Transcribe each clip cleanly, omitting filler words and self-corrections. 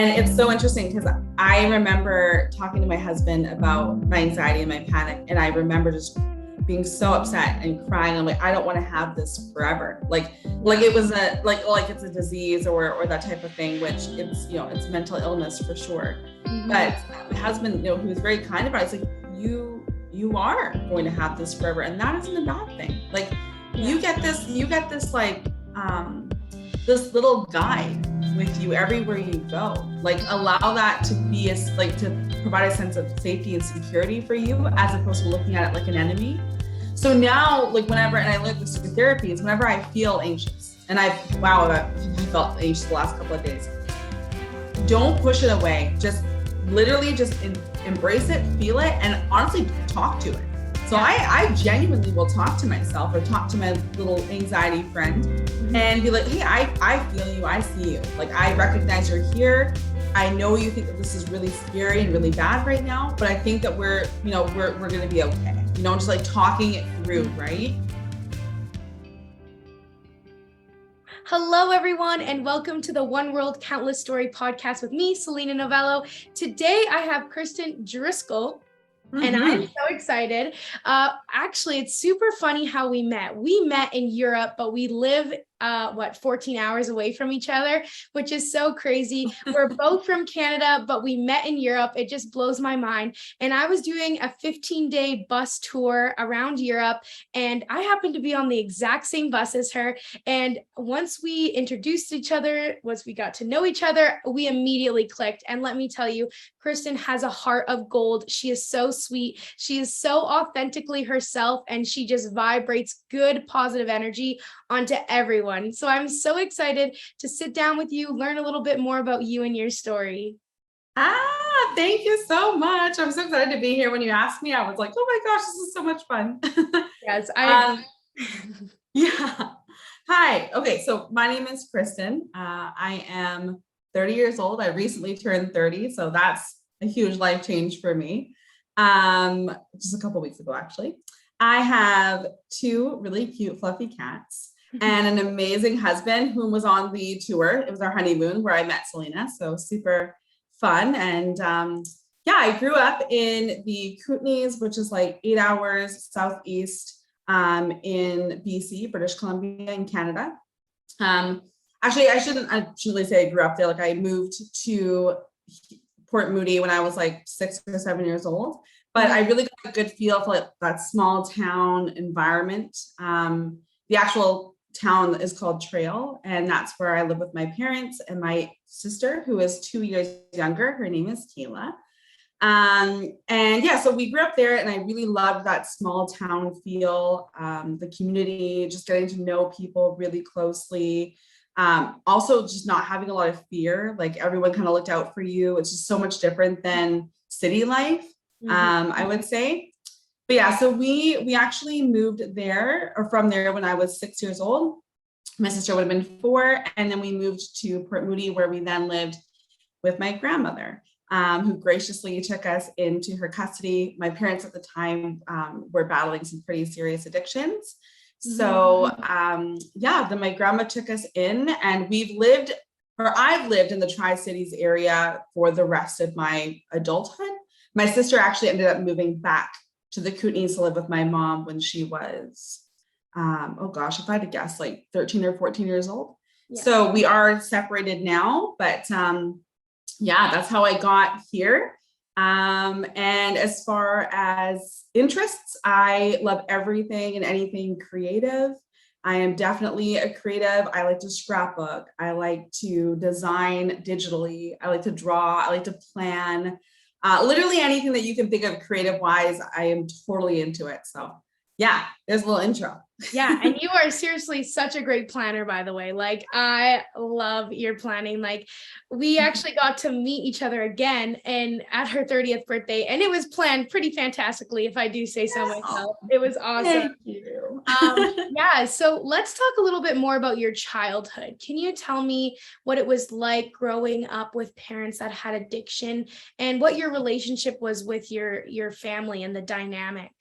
And it's so interesting because I remember talking to my husband about my anxiety and my panic. And I remember just being so upset and crying. I'm like, I don't want to have this forever. Like it was like it's a disease or that type of thing, which it's mental illness for sure. Mm-hmm. But my husband, who was very kind about it, it's like, you are going to have this forever. And that isn't a bad thing. Like you get this like, this little guide with you everywhere you go. Like allow that to be to provide a sense of safety and security for you, as opposed to looking at it like an enemy. So now, like whenever, and I learned this through therapy, is whenever I feel anxious, and I felt anxious the last couple of days, don't push it away. Just literally embrace it, feel it, and honestly talk to it. So I genuinely will talk to myself or talk to my little anxiety friend and be like, hey, I feel you, I see you. Like, I recognize you're here. I know you think that this is really scary and really bad right now, but I think that we're going to be okay. Just like talking it through, right? Hello, everyone, and welcome to the One World Countless Story podcast with me, Selena Novello. Today, I have Kristen Driscoll. And I'm so excited. Actually, it's super funny how we met. We met in Europe, but we live 14 hours away from each other, which is so crazy. We're both from Canada, but we met in Europe. It just blows my mind. And I was doing a 15-day bus tour around Europe, and I happened to be on the exact same bus as her. And once we introduced each other, once we got to know each other, we immediately clicked. And let me tell you, Kristen has a heart of gold. She is so sweet. She is so authentically herself, and she just vibrates good, positive energy onto everyone. So I'm so excited to sit down with you, learn a little bit more about you and your story. Thank you so much. I'm so excited to be here. When you asked me, I was like, oh my gosh, this is so much fun. Yes, yeah. Hi. Okay, so my name is Kristen. I am 30 years old. I recently turned 30, so that's a huge life change for me. Just a couple weeks ago, actually. I have two really cute, fluffy cats and an amazing husband who was on the tour. It was our honeymoon where I met Selena, so super fun. And I grew up in the Kootenays, which is like 8 hours southeast in BC, British Columbia in Canada. Actually, I shouldn't really say I grew up there. Like, I moved to Port Moody when I was like 6 or 7 years old, but I really got a good feel for like that small town environment. The actual town is called Trail, and that's where I live with my parents and my sister, who is 2 years younger. Her name is Kayla. So we grew up there, and I really loved that small town feel, the community, just getting to know people really closely. Also just not having a lot of fear, like everyone kind of looked out for you. It's just so much different than city life, I would say. But yeah, so we actually moved there or from there when I was 6 years old. My sister would have been 4. And then we moved to Port Moody, where we then lived with my grandmother, who graciously took us into her custody. My parents at the time were battling some pretty serious addictions. So then my grandma took us in, and I've lived in the Tri-Cities area for the rest of my adulthood. My sister actually ended up moving back to the Kootenays to live with my mom when she was, if I had to guess, like 13 or 14 years old. Yeah. So we are separated now, but that's how I got here. And as far as interests, I love everything and anything creative. I am definitely a creative. I like to scrapbook. I like to design digitally. I like to draw. I like to plan. Literally anything that you can think of creative wise, I am totally into it. So yeah, there's a little intro. Yeah. And you are seriously such a great planner, by the way. Like, I love your planning. Like, we actually got to meet each other again and at her 30th birthday, and it was planned pretty fantastically, if I do say so myself. It was awesome. Thank you. So let's talk a little bit more about your childhood. Can you tell me what it was like growing up with parents that had addiction, and what your relationship was with your family and the dynamic?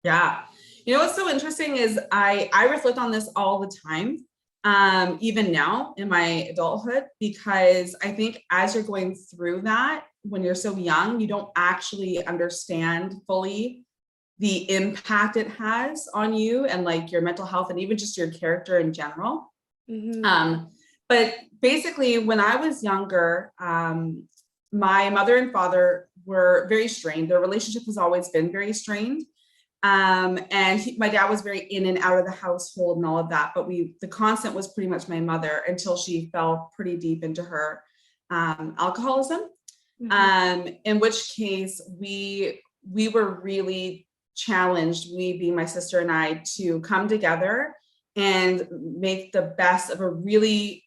Yeah. What's so interesting is I reflect on this all the time. even now in my adulthood, because I think as you're going through that, when you're so young, you don't actually understand fully the impact it has on you and like your mental health and even just your character in general. But basically, when I was younger, my mother and father were very strained. Their relationship has always been very strained. My dad was very in and out of the household and all of that, but the constant was pretty much my mother until she fell pretty deep into her alcoholism. In which case we were really challenged, we being my sister and I, to come together and make the best of a really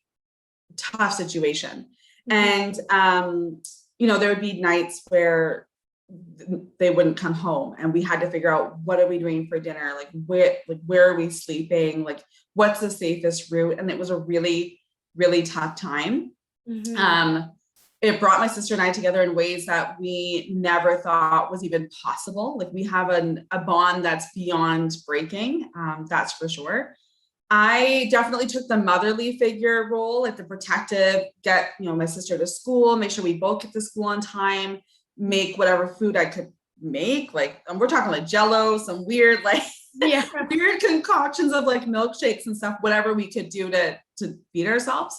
tough situation. And there would be nights where they wouldn't come home and we had to figure out, what are we doing for dinner, like where are we sleeping, like what's the safest route. And it was a really, really tough time. It brought my sister and I together in ways that we never thought was even possible. Like we have a bond that's beyond breaking, that's for sure. I definitely took the motherly figure role, like the protective, get my sister to school, make sure we both get to school on time, make whatever food I could make. Like we're talking like Jello, some weird weird concoctions of like milkshakes and stuff, whatever we could do to feed ourselves.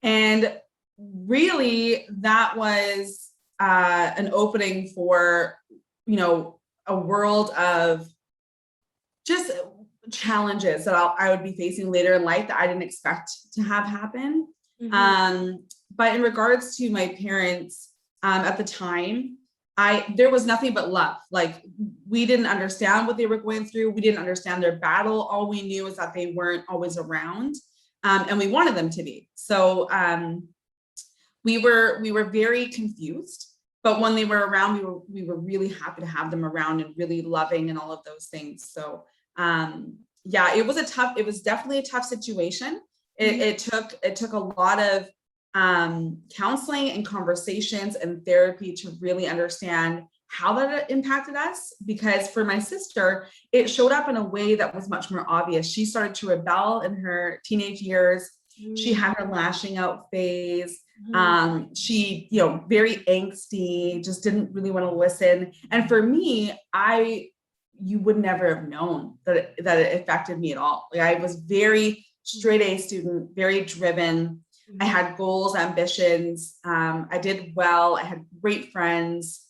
And really that was an opening for a world of just challenges that I would be facing later in life that I didn't expect to have happen. But in regards to my parents, at the time, there was nothing but love. Like we didn't understand what they were going through. We didn't understand their battle. All we knew is that they weren't always around, and we wanted them to be. So we were very confused. But when they were around, we were really happy to have them around and really loving and all of those things. So it was definitely a tough situation. It took a lot of counseling and conversations and therapy to really understand how that impacted us, because for my sister, it showed up in a way that was much more obvious. She started to rebel in her teenage years. She had her lashing out phase. She, very angsty, just didn't really want to listen. And for me, you would never have known that it affected me at all. Like I was very straight A student, very driven. I had goals, ambitions. I did well. I had great friends.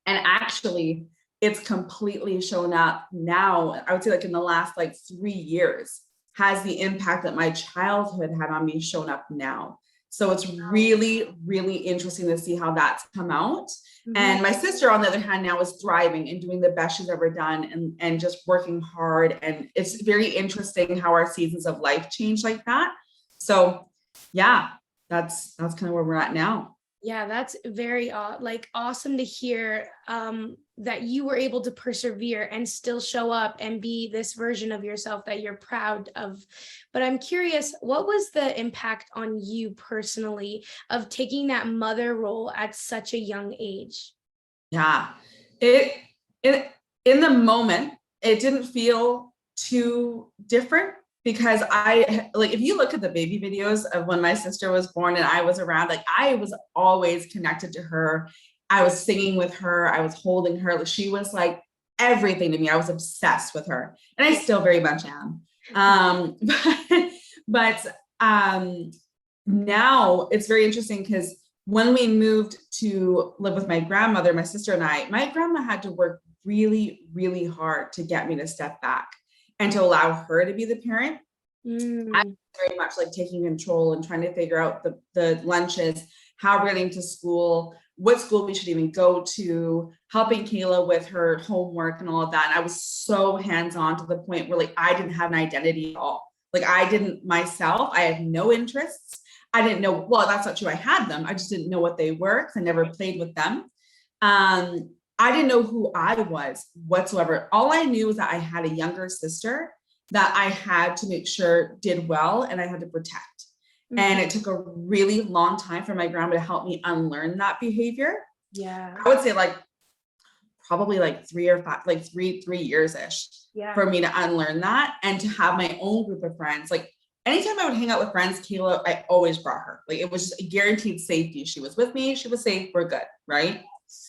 And actually, it's completely shown up now. I would say like in the last 3 years, has the impact that my childhood had on me shown up now. So it's really, really interesting to see how that's come out. And my sister, on the other hand, now is thriving and doing the best she's ever done and just working hard. And it's very interesting how our seasons of life change like that. So yeah, that's kind of where we're at now. Yeah, that's very awesome to hear that you were able to persevere and still show up and be this version of yourself that you're proud of. But I'm curious, what was the impact on you personally of taking that mother role at such a young age? Yeah, in the moment, it didn't feel too different. Because if you look at the baby videos of when my sister was born and I was around, I was always connected to her. I was singing with her. I was holding her. She was like everything to me. I was obsessed with her, and I still very much am. But now it's very interesting because when we moved to live with my grandmother, my sister and I, my grandma had to work really, really hard to get me to step back and to allow her to be the parent. I was very much taking control and trying to figure out the lunches, how we're getting to school, what school we should even go to, helping Kayla with her homework and all of that. And I was so hands-on to the point where I didn't have an identity at all. I didn't myself, I had no interests. I didn't know, well, that's not true. I had them. I just didn't know what they were because I never played with them. I didn't know who I was whatsoever. All I knew was that I had a younger sister that I had to make sure did well and I had to protect. And it took a really long time for my grandma to help me unlearn that behavior. Yeah. I would say probably like 3 or 5, like 3 years-ish for me to unlearn that and to have my own group of friends. Like anytime I would hang out with friends, Kayla, I always brought her. Like it was just a guaranteed safety. She was with me, she was safe, we're good, right?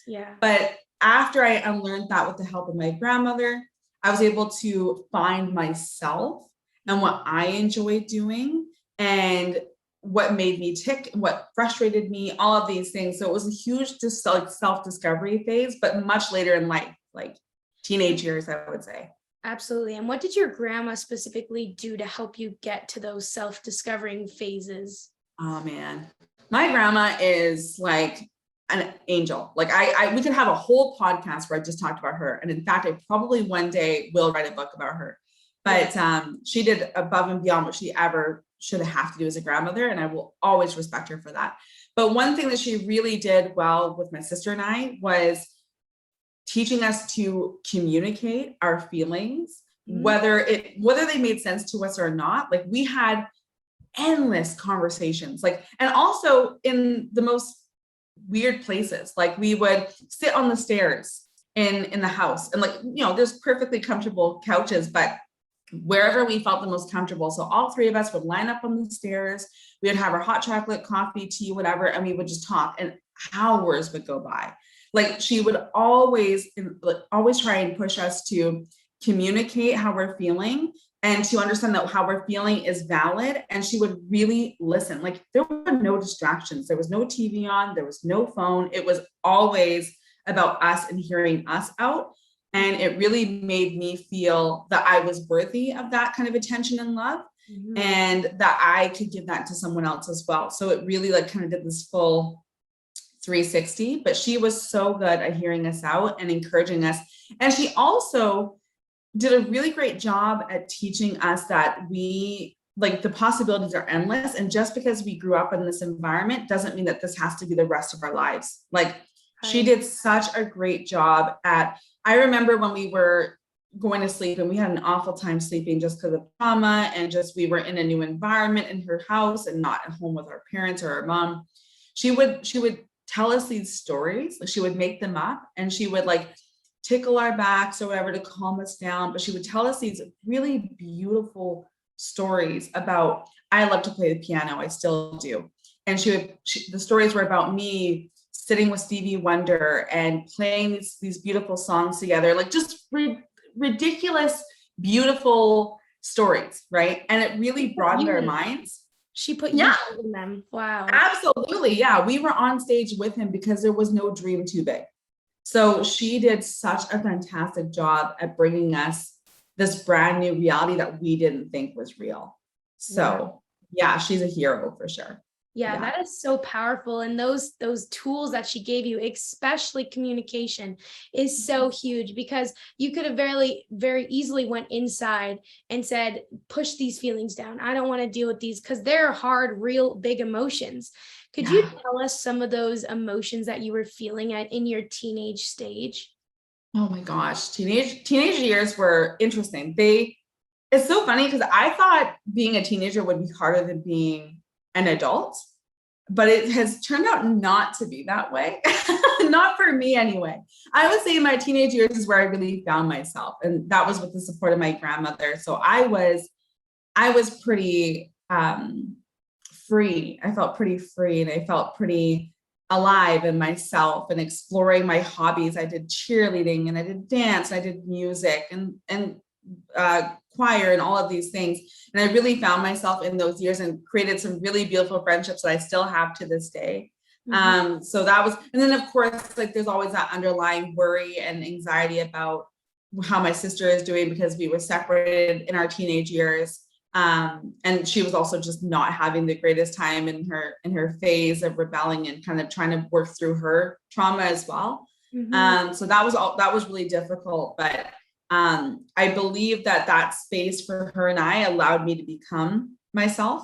Yeah. But after I unlearned that with the help of my grandmother, I was able to find myself and what I enjoyed doing and what made me tick, what frustrated me, all of these things. So it was a huge just like self-discovery phase, but much later in life, like teenage years, I would say. Absolutely. And what did your grandma specifically do to help you get to those self-discovering phases? Oh man, my grandma is like an angel. Like we could have a whole podcast where I just talked about her. And in fact, I probably one day will write a book about her. But she did above and beyond what she ever should have to do as a grandmother. And I will always respect her for that. But one thing that she really did well with my sister and I was teaching us to communicate our feelings, whether they made sense to us or not. Like we had endless conversations, like, and also in the most weird places. Like we would sit on the stairs in the house and like, you know, there's perfectly comfortable couches, but wherever we felt the most comfortable. So all three of us would line up on the stairs. We would have our hot chocolate, coffee, tea, whatever, and we would just talk and hours would go by. Like she would always try and push us to communicate how we're feeling and to understand that how we're feeling is valid. And she would really listen. Like there were no distractions. There was no TV on, there was no phone. It was always about us and hearing us out. And it really made me feel that I was worthy of that kind of attention and love, and that I could give that to someone else as well. So it really like kind of did this full 360, but she was so good at hearing us out and encouraging us. And she also did a really great job at teaching us that we, like, the possibilities are endless. And just because we grew up in this environment doesn't mean that this has to be the rest of our lives. Like she did such a great job at, I remember when we were going to sleep and we had an awful time sleeping just because of trauma and just we were in a new environment in her house and not at home with our parents or our mom. She would tell us these stories. Like she would make them up and she would like tickle our backs or whatever to calm us down. But she would tell us these really beautiful stories about, I love to play the piano. I still do. And the stories were about me sitting with Stevie Wonder and playing these beautiful songs together, like just ridiculous, beautiful stories, right? And it really broadened our minds. She put you in them. Wow. Absolutely. Yeah. We were on stage with him because there was no dream too big. So she did such a fantastic job at bringing us this brand new reality that we didn't think was real. So yeah, she's a hero for sure. Yeah, that is so powerful. And those tools that she gave you, especially communication, is so huge, because you could have very easily went inside and said, push these feelings down. I don't want to deal with these because they're hard, real big emotions. Could you tell us some of those emotions that you were feeling in your teenage stage? Oh my gosh, teenage years were interesting. It's so funny because I thought being a teenager would be harder than being an adult, but it has turned out not to be that way. Not for me anyway. I would say my teenage years is where I really found myself, and that was with the support of my grandmother. So I was pretty free. I felt pretty free, and I felt pretty alive in myself and exploring my hobbies. I did cheerleading and I did dance, and I did music and choir and all of these things. And I really found myself in those years and created some really beautiful friendships that I still have to this day. So that was, and then of course, like there's always that underlying worry and anxiety about how my sister is doing because we were separated in our teenage years. And she was also just not having the greatest time in her phase of rebelling and kind of trying to work through her trauma as well. So that was really difficult, but I believe that space for her and I allowed me to become myself.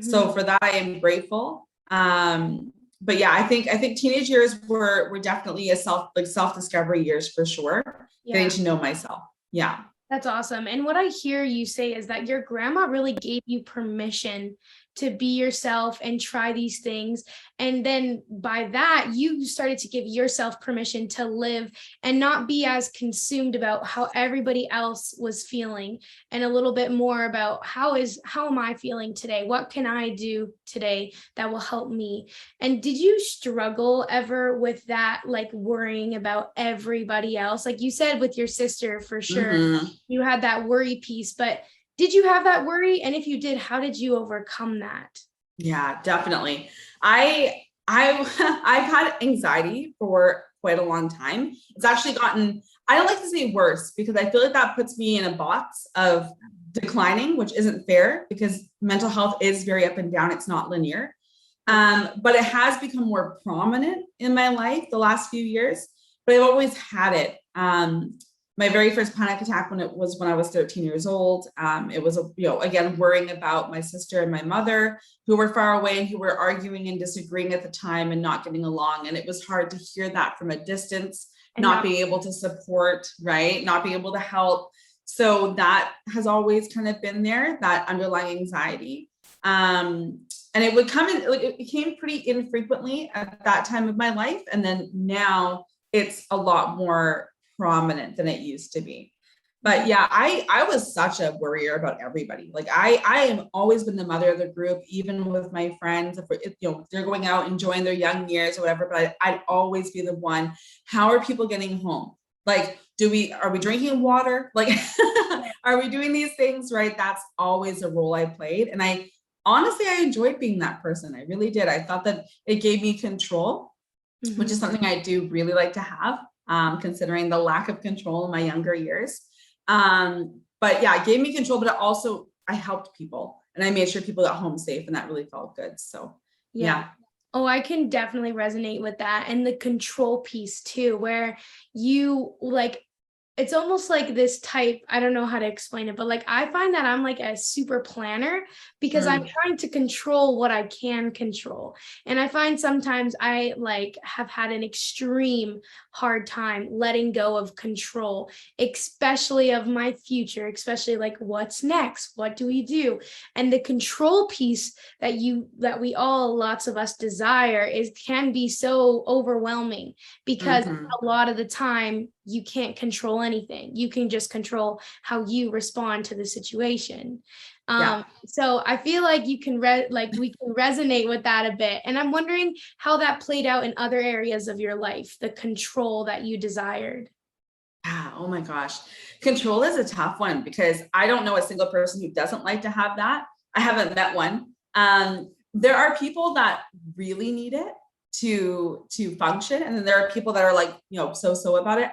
So for that, I am grateful. But yeah, I think teenage years were definitely a self-discovery years for sure. Getting to know myself. Yeah. That's awesome. And what I hear you say is that your grandma really gave you permission to be yourself and try these things. And then by that, you started to give yourself permission to live and not be as consumed about how everybody else was feeling, and a little bit more about how am I feeling today? What can I do today that will help me? And did you struggle ever with that, like worrying about everybody else? Like you said with your sister, for sure, you had that worry piece, but did you have that worry? And if you did, how did you overcome that? Yeah, definitely. I've had anxiety for quite a long time. It's actually gotten, I don't like to say worse, because I feel like that puts me in a box of declining, which isn't fair, because mental health is very up and down. It's not linear. But it has become more prominent in my life the last few years, but I've always had it. My very first panic attack when I was 13 years old. It was, again, worrying about my sister and my mother, who were far away and who were arguing and disagreeing at the time and not getting along. And it was hard to hear that from a distance, and not being able to support, right? Not being able to help. So that has always kind of been there, that underlying anxiety. And it would come in, like, it came pretty infrequently at that time of my life. And then now it's a lot more prominent than it used to be. But yeah, I was such a worrier about everybody. Like I have always been the mother of the group, even with my friends, if they're going out enjoying their young years or whatever, but I'd always be the one. How are people getting home? Like, are we drinking water? Like, are we doing these things? Right. That's always a role I played. And honestly, I enjoyed being that person. I really did. I thought that it gave me control, which is something I do really like to have. Considering the lack of control in my younger years. But yeah, it gave me control, but I helped people and I made sure people got home safe, and that really felt good. So yeah. Oh, I can definitely resonate with that. And the control piece too, where you like, it's almost like this type, I don't know how to explain it, but like I find that I'm like a super planner, because I'm trying to control what I can control. And I find sometimes I like have had an extreme hard time letting go of control, especially of my future, especially like what's next, what do we do? And the control piece that lots of us desire can be so overwhelming, because a lot of the time you can't control anything. You can just control how you respond to the situation. So I feel like we can resonate with that a bit. And I'm wondering how that played out in other areas of your life, the control that you desired. Yeah, oh my gosh. Control is a tough one, because I don't know a single person who doesn't like to have that. I haven't met one. There are people that really need it to function. And then there are people that are like, so about it.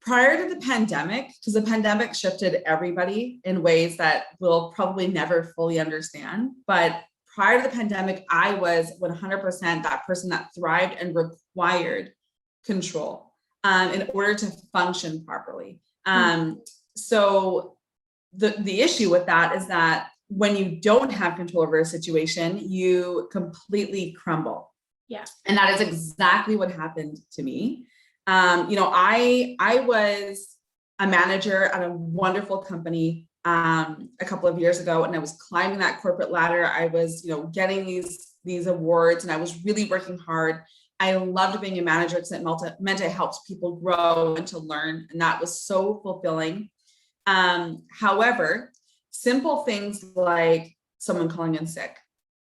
Prior to the pandemic, because the pandemic shifted everybody in ways that we'll probably never fully understand. But prior to the pandemic, I was 100% that person that thrived and required control in order to function properly. So the issue with that is that when you don't have control over a situation, you completely crumble. Yeah. And that is exactly what happened to me. I was a manager at a wonderful company a couple of years ago, and I was climbing that corporate ladder. I was, getting these awards, and I was really working hard. I loved being a manager because it meant I helped people grow and to learn, and that was so fulfilling. However, simple things like someone calling in sick,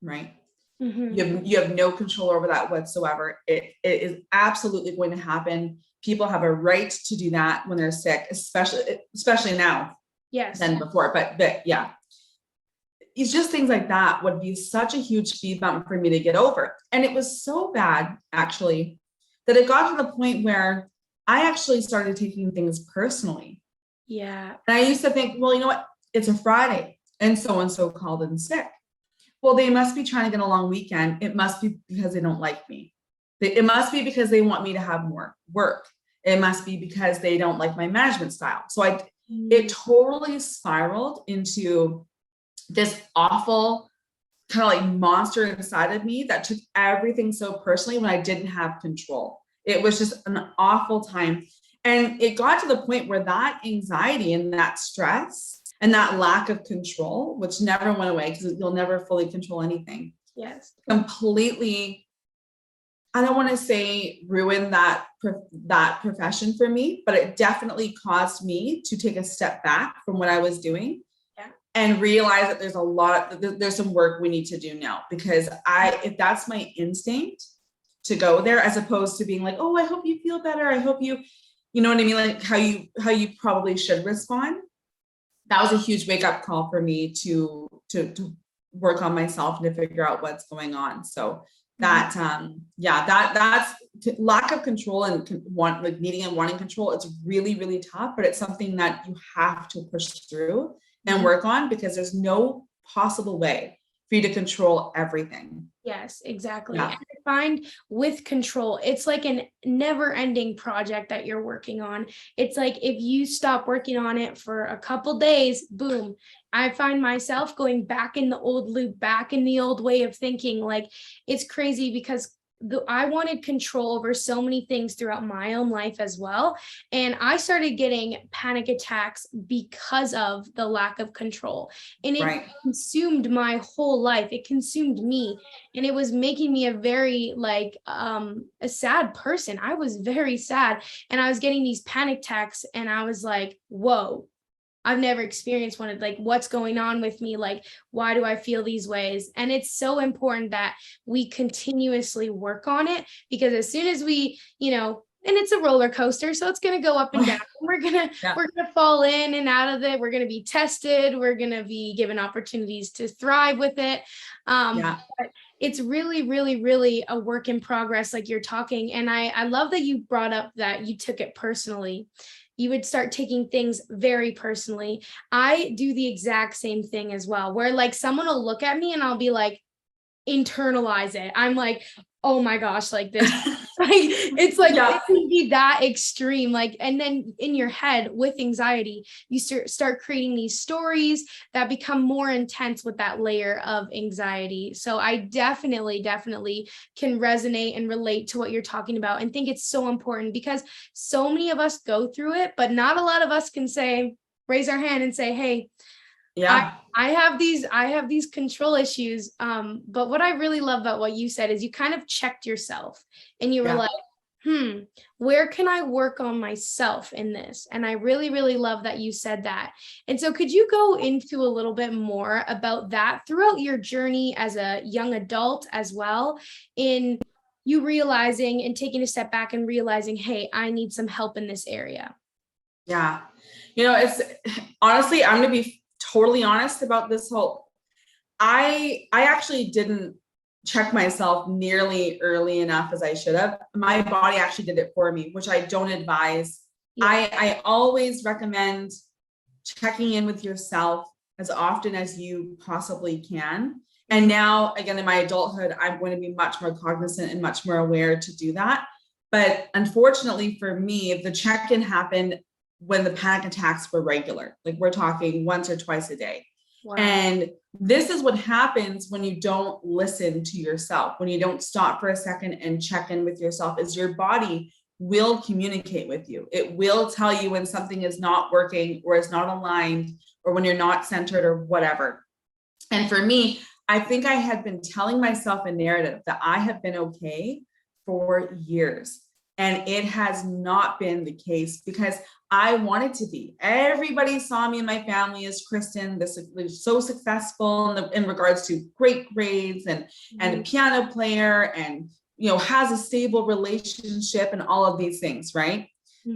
right? You have no control over that whatsoever. It is absolutely going to happen. People have a right to do that when they're sick, especially now. Yes. Than before. But yeah, it's just things like that would be such a huge speed bump for me to get over. And it was so bad, actually, that it got to the point where I actually started taking things personally. Yeah. And I used to think, well, you know what? It's a Friday and so called in sick. Well, they must be trying to get a long weekend. It must be because they don't like me. It must be because they want me to have more work. It must be because they don't like my management style. So it totally spiraled into this awful kind of like monster inside of me that took everything so personally when I didn't have control. It was just an awful time. And it got to the point where that anxiety and that stress and that lack of control, which never went away because you'll never fully control anything. Yes. Completely, I don't want to say ruin that profession for me, but it definitely caused me to take a step back from what I was doing. Yeah. And realize that there's some work we need to do now, because if that's my instinct to go there, as opposed to being like, oh, I hope you feel better. I hope you know what I mean? Like how you probably should respond. That was a huge wake up call for me to work on myself and to figure out what's going on. So that, that's lack of control and needing and wanting control. It's really, really tough, but it's something that you have to push through and work on, because there's no possible way for you to control everything. Yes, exactly. Yeah. And I find with control, it's like a never ending project that you're working on. It's like if you stop working on it for a couple days, boom, I find myself going back in the old loop, back in the old way of thinking. Like, it's crazy because I wanted control over so many things throughout my own life as well. And I started getting panic attacks because of the lack of control. And it consumed my whole life. It consumed me. And it was making me a very a sad person. I was very sad. And I was getting these panic attacks and I was like, whoa. I've never experienced one of what's going on with me? Like, why do I feel these ways? And it's so important that we continuously work on it, because as soon as we, and it's a roller coaster, so it's going to go up and down. We're going to fall in and out of it. We're going to be tested. We're going to be given opportunities to thrive with it. But it's really, really, really a work in progress, like you're talking. And I love that you brought up that you took it personally. You would start taking things very personally. I do the exact same thing as well, where someone will look at me and I'll be like, internalize it. I'm like, oh my gosh, like this, it's like, it can be that extreme. And then in your head with anxiety, you start creating these stories that become more intense with that layer of anxiety. So I definitely can resonate and relate to what you're talking about, and think it's so important, because so many of us go through it, but not a lot of us can raise our hand and say, hey, I have these control issues. But what I really love about what you said is you kind of checked yourself and you were like, where can I work on myself in this? And I really, really love that you said that. And so could you go into a little bit more about that throughout your journey as a young adult as well, in you realizing and taking a step back and realizing, hey, I need some help in this area? Yeah. It's honestly, I'm going to be totally honest about this whole, I actually didn't check myself nearly early enough as I should have. My body actually did it for me, which I don't advise. I always recommend checking in with yourself as often as you possibly can. And now, again, in my adulthood, I'm going to be much more cognizant and much more aware to do that. But unfortunately for me, the check-in happened when the panic attacks were regular. Like, we're talking once or twice a day. Wow. And this is what happens when you don't listen to yourself, when you don't stop for a second and check in with yourself, is your body will communicate with you. It will tell you when something is not working or is not aligned, or when you're not centered or whatever. And for me, I think I had been telling myself a narrative that I have been okay for years. And it has not been the case, because I wanted to be. Everybody saw me and my family as Kristen, this is so successful in regards to great grades and a piano player, and has a stable relationship and all of these things, right?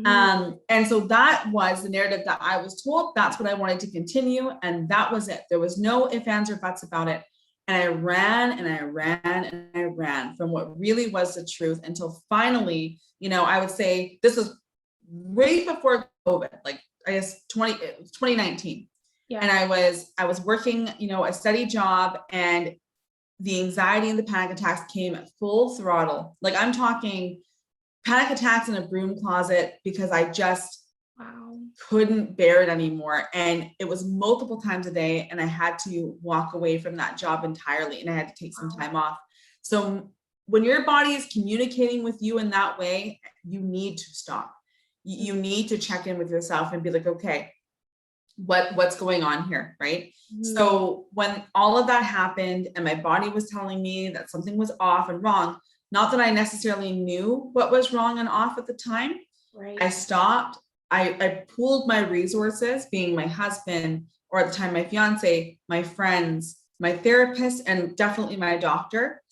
And so that was the narrative that I was told. That's what I wanted to continue, and that was it. There was no ifs, ands, or buts about it. And I ran and I ran and I ran from what really was the truth, until finally, I would say this was right before COVID, like I guess 2019. Yeah. And I was working, a steady job, and the anxiety and the panic attacks came at full throttle. Like, I'm talking panic attacks in a broom closet, because I just couldn't bear it anymore. And it was multiple times a day, and I had to walk away from that job entirely, and I had to take some time off. So when your body is communicating with you in that way, you need to stop. You need to check in with yourself and be like, okay, what's going on here, right? Mhm. So when all of that happened and my body was telling me that something was off and wrong, not that I necessarily knew what was wrong and off at the time, Right. I stopped. I pooled my resources, being my husband, or at the time my fiance, my friends, my therapist, and definitely my doctor,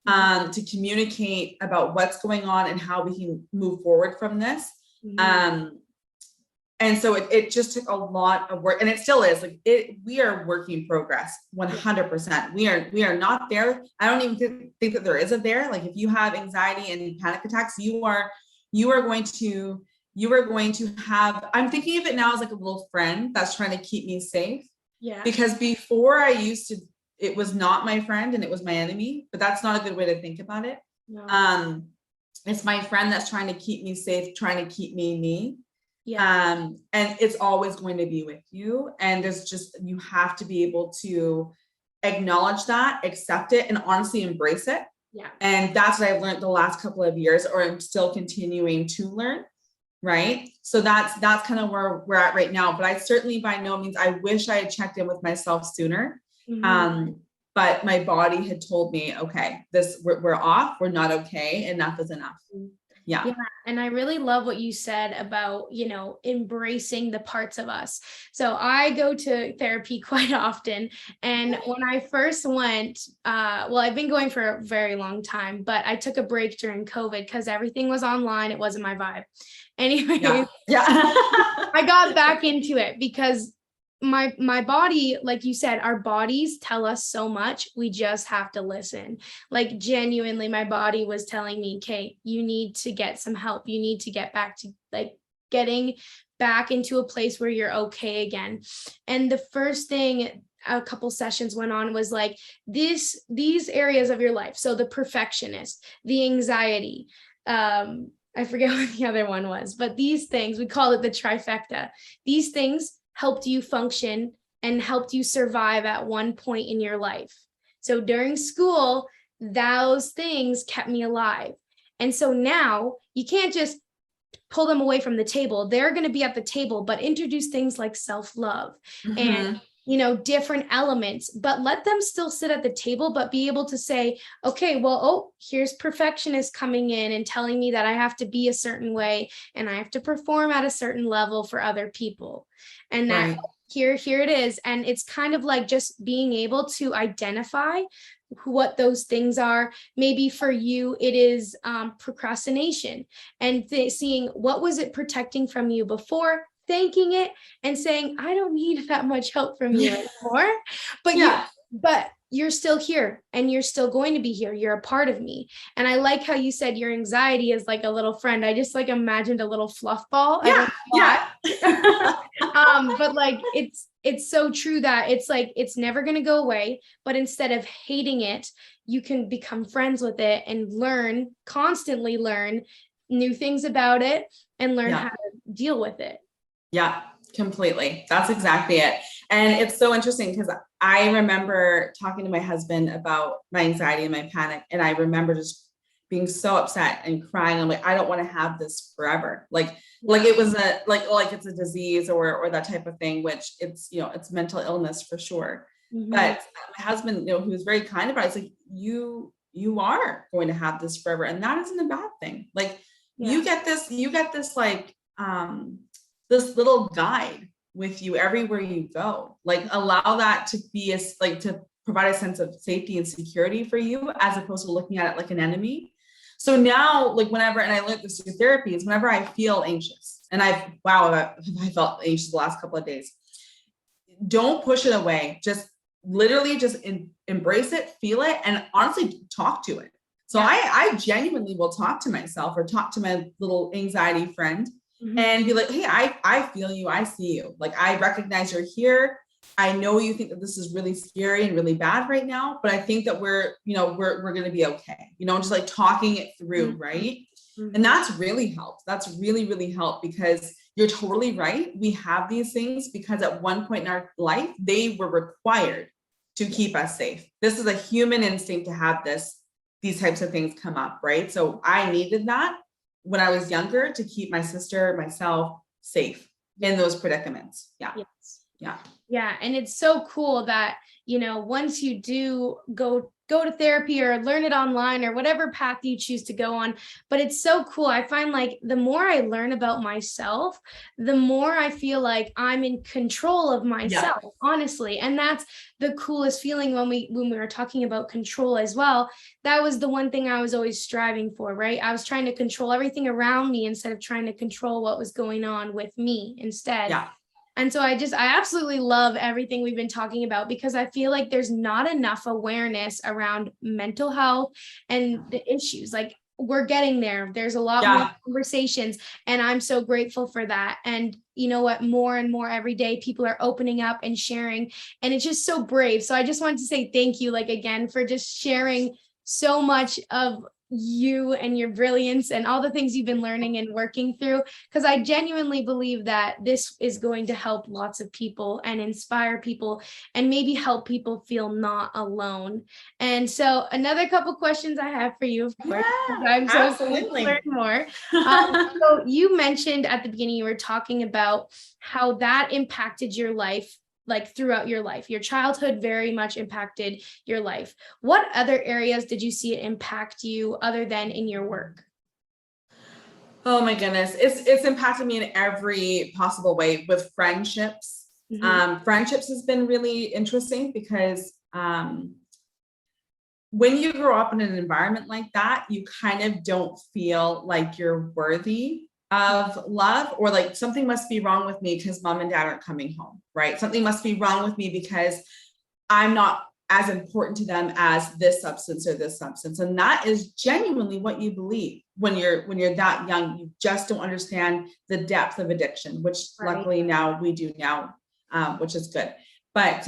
to communicate about what's going on and how we can move forward from this. Mhm. And so it just took a lot of work, and it still is like we are work in progress 100%. We are not there. I don't even think that there is a there. Like if you have anxiety and panic attacks, you are going to have, I'm thinking of it now as like a little friend that's trying to keep me safe. Yeah. Because before it was not my friend and it was my enemy, but that's not a good way to think about it. No. It's my friend that's trying to keep me safe, trying to keep me. Yeah. And it's always going to be with you. And there's just, you have to be able to acknowledge that, accept it, and honestly embrace it. Yeah. And that's what I've learned the last couple of years, or I'm still continuing to learn. Right. So that's kind of where we're at right now. But I certainly, by no means, I wish I had checked in with myself sooner. Mhm. But my body had told me, okay, we're off, we're not okay, enough is enough. Yeah. Yeah. And I really love what you said about, embracing the parts of us. So I go to therapy quite often. And when I first went, well, I've been going for a very long time, but I took a break during COVID because everything was online. It wasn't my vibe. Anyway, Yeah. I got back into it because my body, like you said, our bodies tell us so much. We just have to listen. Like genuinely, my body was telling me, "Okay, you need to get some help. You need to get back to like getting back into a place where you're okay again." And the first thing a couple sessions went on was like these areas of your life. So the perfectionist, the anxiety, I forget what the other one was, but these things, we call it the trifecta. These things helped you function and helped you survive at one point in your life. So during school, those things kept me alive. And so now you can't just pull them away from the table. They're going to be at the table, but introduce things like self-love and different elements, but let them still sit at the table, but be able to say, okay, well, oh, here's perfectionist coming in and telling me that I have to be a certain way and I have to perform at a certain level for other people. And that Right. here it is. And it's kind of like just being able to identify what those things are. Maybe for you, it is procrastination and seeing what was it protecting from you before, thanking it and saying, I don't need that much help from you anymore, but you're still here and you're still going to be here. You're a part of me. And I like how you said your anxiety is like a little friend. I just like imagined a little fluff ball. I don't know why. But like it's so true that it's like it's never going to go away, but instead of hating it, you can become friends with it and constantly learn new things about it and learn how to deal with it. Yeah, completely. That's exactly it. And it's so interesting because I remember talking to my husband about my anxiety and my panic. And I remember just being so upset and crying. I'm like, I don't want to have this forever. Like it was like it's a disease or that type of thing, which it's mental illness for sure. But my husband, who was very kind about it, it's like, you are going to have this forever. And that isn't a bad thing. Like you get this like, this little guide with you everywhere you go. Like allow that to be to provide a sense of safety and security for you, as opposed to looking at it like an enemy. So now, like whenever, and I learned this through therapy, is whenever I feel anxious, and I felt anxious the last couple of days, don't push it away. Just literally just embrace it, feel it, and honestly talk to it. So I genuinely will talk to myself or talk to my little anxiety friend and be like, hey, I feel you. I see you. Like, I recognize you're here. I know you think that this is really scary and really bad right now, but I think that we're going to be okay. Just like talking it through. Right. And that's really helped. That's really, really helped, because you're totally right. We have these things because at one point in our life, they were required to keep us safe. This is a human instinct to have these types of things come up. Right. So I needed that when I was younger to keep my sister, myself safe in those predicaments. Yeah. Yes. Yeah. Yeah. And it's so cool that, once you do go to therapy or learn it online or whatever path you choose to go on, but it's so cool. I find like the more I learn about myself, the more I feel like I'm in control of myself, honestly. And that's the coolest feeling when we were talking about control as well. That was the one thing I was always striving for, right? I was trying to control everything around me instead of trying to control what was going on with me instead. Yeah. And so I absolutely love everything we've been talking about, because I feel like there's not enough awareness around mental health and the issues. Like, we're getting there. There's a lot more conversations, and I'm so grateful for that. And you know what? More and more every day, people are opening up and sharing, and it's just so brave. So I just wanted to say thank you, like, again, for just sharing so much of you and your brilliance and all the things you've been learning and working through, because I genuinely believe that this is going to help lots of people and inspire people and maybe help people feel not alone. And so another couple questions I have for you, of course, I'm so excited to learn more. So you mentioned at the beginning, you were talking about how that impacted your life, like throughout your life. Your childhood very much impacted your life. What other areas did you see it impact you other than in your work? Oh my goodness. It's impacted me in every possible way with friendships. Friendships has been really interesting because when you grow up in an environment like that, you kind of don't feel like you're worthy of love, or like something must be wrong with me because mom and dad aren't coming home, right? Something must be wrong with me because I'm not as important to them as this substance or this substance. And that is genuinely what you believe when you're that young. You just don't understand the depth of addiction, which luckily now we do now, which is good. But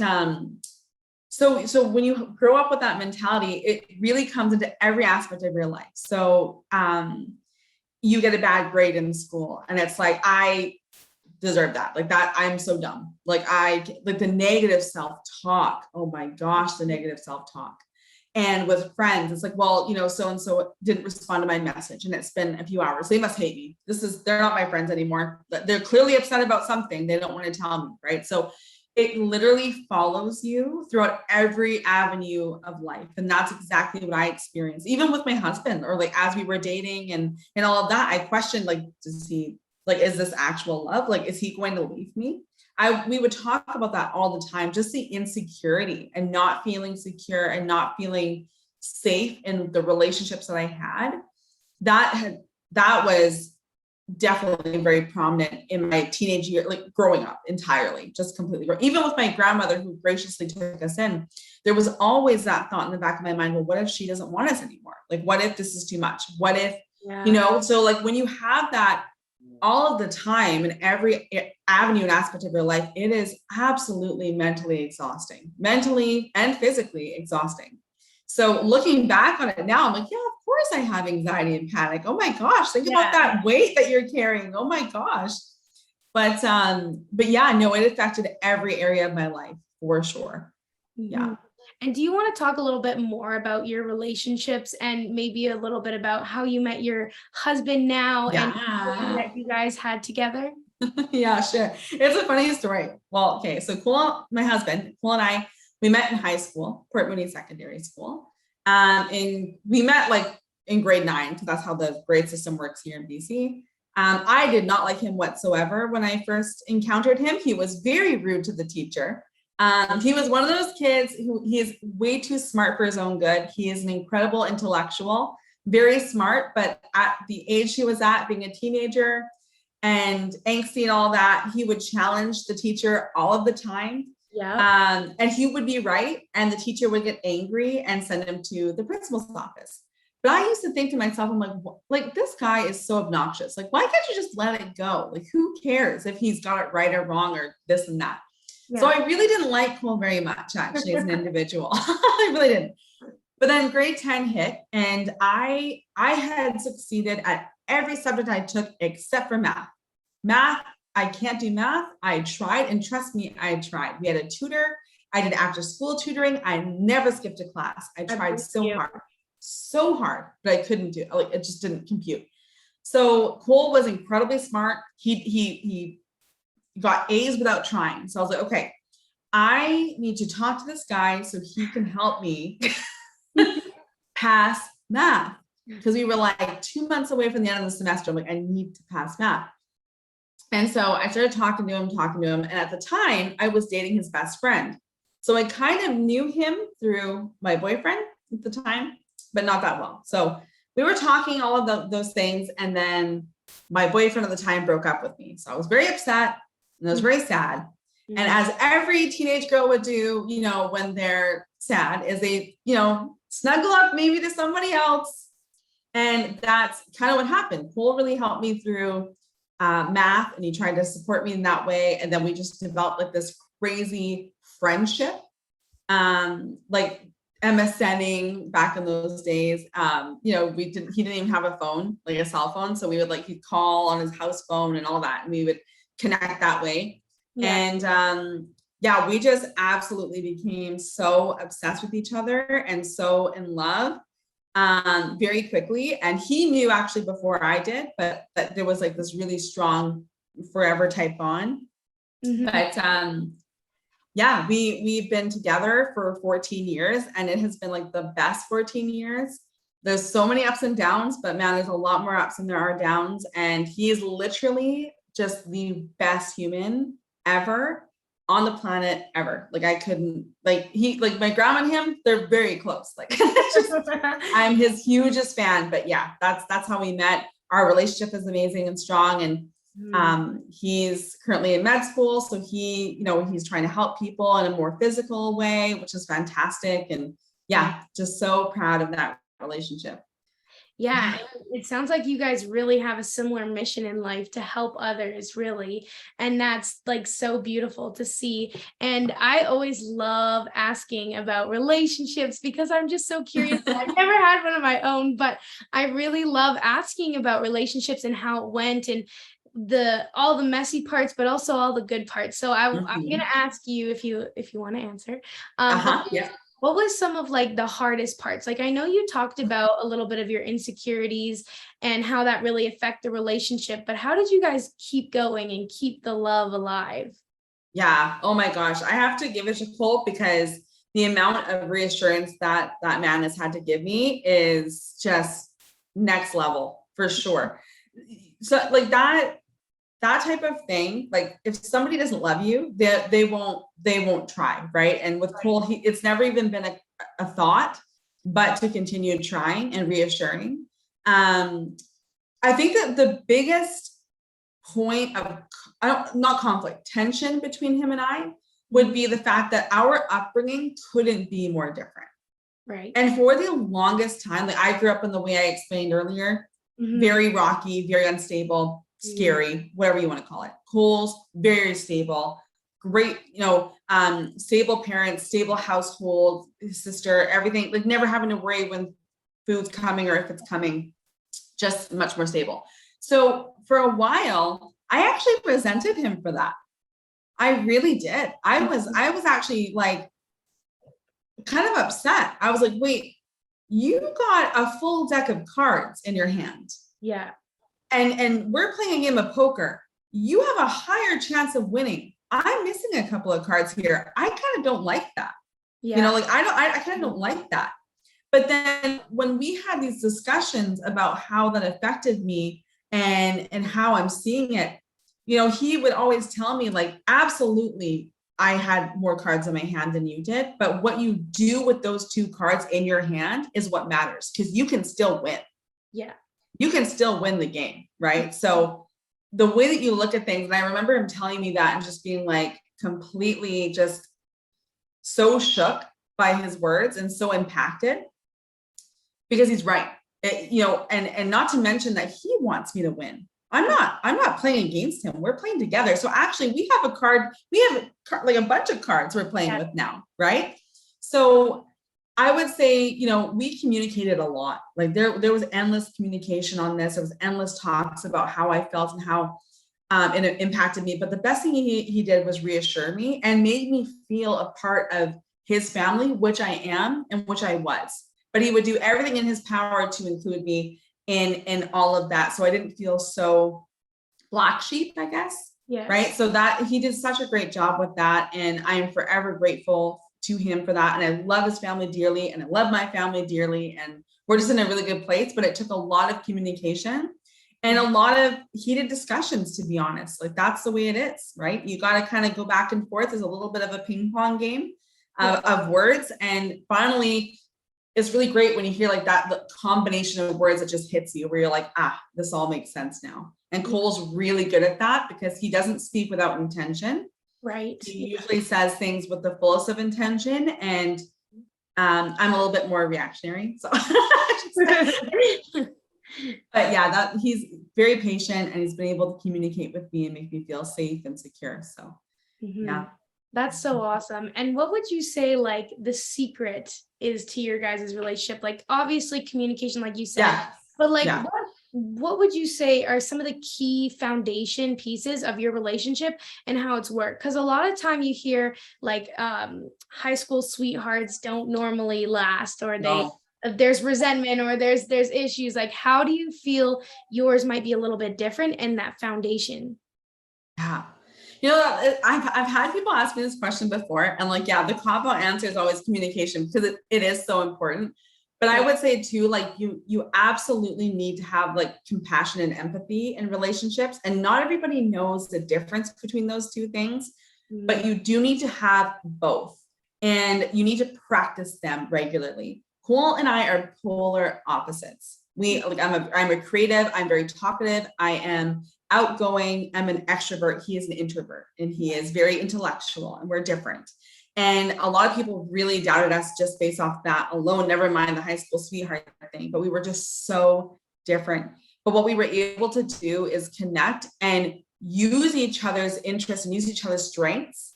so when you grow up with that mentality, it really comes into every aspect of your life. So you get a bad grade in school and it's like, I deserve that. Like that, I'm so dumb. Like the negative self-talk. Oh my gosh, the negative self-talk. And with friends, it's like, well, so-and-so didn't respond to my message and it's been a few hours. They must hate me. They're not my friends anymore. They're clearly upset about something. They don't want to tell me, right? So it literally follows you throughout every avenue of life. And that's exactly what I experienced, even with my husband, or like, as we were dating and all of that, I questioned, like, is this actual love? Like, is he going to leave me? We would talk about that all the time, just the insecurity and not feeling secure and not feeling safe in the relationships that I had. That was definitely very prominent in my teenage year, like growing up entirely, just completely. Even with my grandmother, who graciously took us in, there was always that thought in the back of my mind, well, what if she doesn't want us anymore? Like, what if this is too much? What if, so like when you have that all of the time in every avenue and aspect of your life, it is absolutely mentally exhausting, mentally and physically exhausting. So looking back on it now, I'm like, yeah, of course I have anxiety and panic. Oh my gosh, think about that weight that you're carrying. Oh my gosh. But yeah, no, it affected every area of my life for sure. Yeah. And do you want to talk a little bit more about your relationships and maybe a little bit about how you met your husband now and that you guys had together? Yeah, sure. It's a funny story. Well, okay, so my husband, and I, we met in high school, Port Moody Secondary School. And we met like in grade 9, because that's how the grade system works here in BC. I did not like him whatsoever when I first encountered him. He was very rude to the teacher. He was one of those kids who he is way too smart for his own good. He is an incredible intellectual, very smart, but at the age he was at, being a teenager and angsty and all that, he would challenge the teacher all of the time. Yeah. And he would be right, and the teacher would get angry and send him to the principal's office. But I used to think to myself, I'm like, this guy is so obnoxious. Like, why can't you just let it go? Like, who cares if he's got it right or wrong or this and that? Yeah. So I really didn't like Cole very much, actually, as an individual. I really didn't. But then grade 10 hit, and I had succeeded at every subject I took except for math. Math, I can't do math. I tried, and trust me, I tried. We had a tutor. I did after school tutoring. I never skipped a class. I tried so hard, but I couldn't do it. Like, it just didn't compute. So Cole was incredibly smart. He got A's without trying. So I was like, okay, I need to talk to this guy so he can help me pass math. Because we were like 2 months away from the end of the semester. I'm like, I need to pass math. And so I started talking to him. And at the time, I was dating his best friend. So I kind of knew him through my boyfriend at the time, but not that well. So we were talking all of those things. And then my boyfriend at the time broke up with me. So I was very upset and I was very sad. And as every teenage girl would do, you know, when they're sad, is they, you know, snuggle up maybe to somebody else. And that's kind of what happened. Cole really helped me through math, and he tried to support me in that way. And then we just developed like this crazy friendship, like MSNing back in those days. You know, he didn't even have a phone, like a cell phone. So we would he'd call on his house phone and all that, and we would connect that way. Yeah. And yeah, we just absolutely became so obsessed with each other and so in love very quickly. And he knew actually before I did, but that there was like this really strong forever type bond. But yeah, we've been together for 14 years, and it has been like the best 14 years. There's so many ups and downs, but man, there's a lot more ups than there are downs. And he is literally just the best human ever on the planet ever. Like I couldn't, like my grandma and him, they're very close. Like I'm his hugest fan. But yeah, that's how we met. Our relationship is amazing and strong. And he's currently in med school. So he's trying to help people in a more physical way, which is fantastic. And yeah, just so proud of that relationship. Yeah, it sounds like you guys really have a similar mission in life to help others, really. And that's like so beautiful to see. And I always love asking about relationships because I'm just so curious. I've never had one of my own, but I really love asking about relationships and how it went, and all the messy parts, but also all the good parts. So I'm gonna ask you if you want to answer. Yeah. What was some of like the hardest parts? Like I know you talked about a little bit of your insecurities and how that really affect the relationship, but how did you guys keep going and keep the love alive? Yeah. Oh my gosh. I have to give it to Cole because the amount of reassurance that man has had to give me is just next level for sure. So like that type of thing, like if somebody doesn't love you, they won't try, right? And with Cole, it's never even been a thought, but to continue trying and reassuring. I think that the biggest point of not conflict, tension between him and I would be the fact that our upbringing couldn't be more different. Right. And for the longest time, like I grew up in the way I explained earlier, very rocky, very unstable, scary, whatever you want to call it. Cole's very stable, great, stable parents, stable household, his sister, everything, like never having to worry when food's coming or if it's coming, just much more stable. So for a while, I actually resented him for that. I really did. I was actually like kind of upset. I was like, wait, you got a full deck of cards in your hand. Yeah. And we're playing a game of poker. You have a higher chance of winning. I'm missing a couple of cards here. I kind of don't like that. Yeah. I kind of don't like that. But then when we had these discussions about how that affected me and how I'm seeing it, he would always tell me like, absolutely, I had more cards in my hand than you did. But what you do with those two cards in your hand is what matters, because you can still win. Yeah. You can still win the game, right? So the way that you look at things, and I remember him telling me that and just being like completely just so shook by his words and so impacted, because he's right. And not to mention that he wants me to win. I'm not playing against him. We're playing together. So actually we have like a bunch of cards we're playing with now, right? So I would say, we communicated a lot. Like there was endless communication on this. There was endless talks about how I felt and how it impacted me. But the best thing he did was reassure me and made me feel a part of his family, which I am and which I was. But he would do everything in his power to include me in all of that. So I didn't feel so black sheep, I guess. Yes. Right. So that he did such a great job with that. And I am forever grateful to him for that. And I love his family dearly, and I love my family dearly. And we're just in a really good place, but it took a lot of communication and a lot of heated discussions, to be honest. Like, that's the way it is, right? You got to kind of go back and forth. There's a little bit of a ping pong game of words. And finally, it's really great when you hear like that, the combination of words that just hits you, where you're like, this all makes sense now. And Cole's really good at that because he doesn't speak without intention. Right. He usually says things with the fullest of intention. And I'm a little bit more reactionary. So, but yeah, he's very patient, and he's been able to communicate with me and make me feel safe and secure. So yeah. That's so awesome. And what would you say, like, the secret is to your guys' relationship? Like, obviously communication, like you said, but like, what would you say are some of the key foundation pieces of your relationship and how it's worked? Because a lot of time you hear like high school sweethearts don't normally last, or there's resentment, or there's issues. Like, how do you feel yours might be a little bit different in that foundation? Yeah. You know, I've had people ask me this question before, and like, the cop-out answer is always communication, because it is so important. But I would say too, like, you absolutely need to have like compassion and empathy in relationships. And not everybody knows the difference between those two things, but you do need to have both, and you need to practice them regularly. Cole and I are polar opposites. I'm a creative. I'm very talkative. I am outgoing. I'm an extrovert. He is an introvert, and he is very intellectual, and we're different. And a lot of people really doubted us just based off that alone, never mind the high school sweetheart thing, but we were just so different. But what we were able to do is connect and use each other's interests and use each other's strengths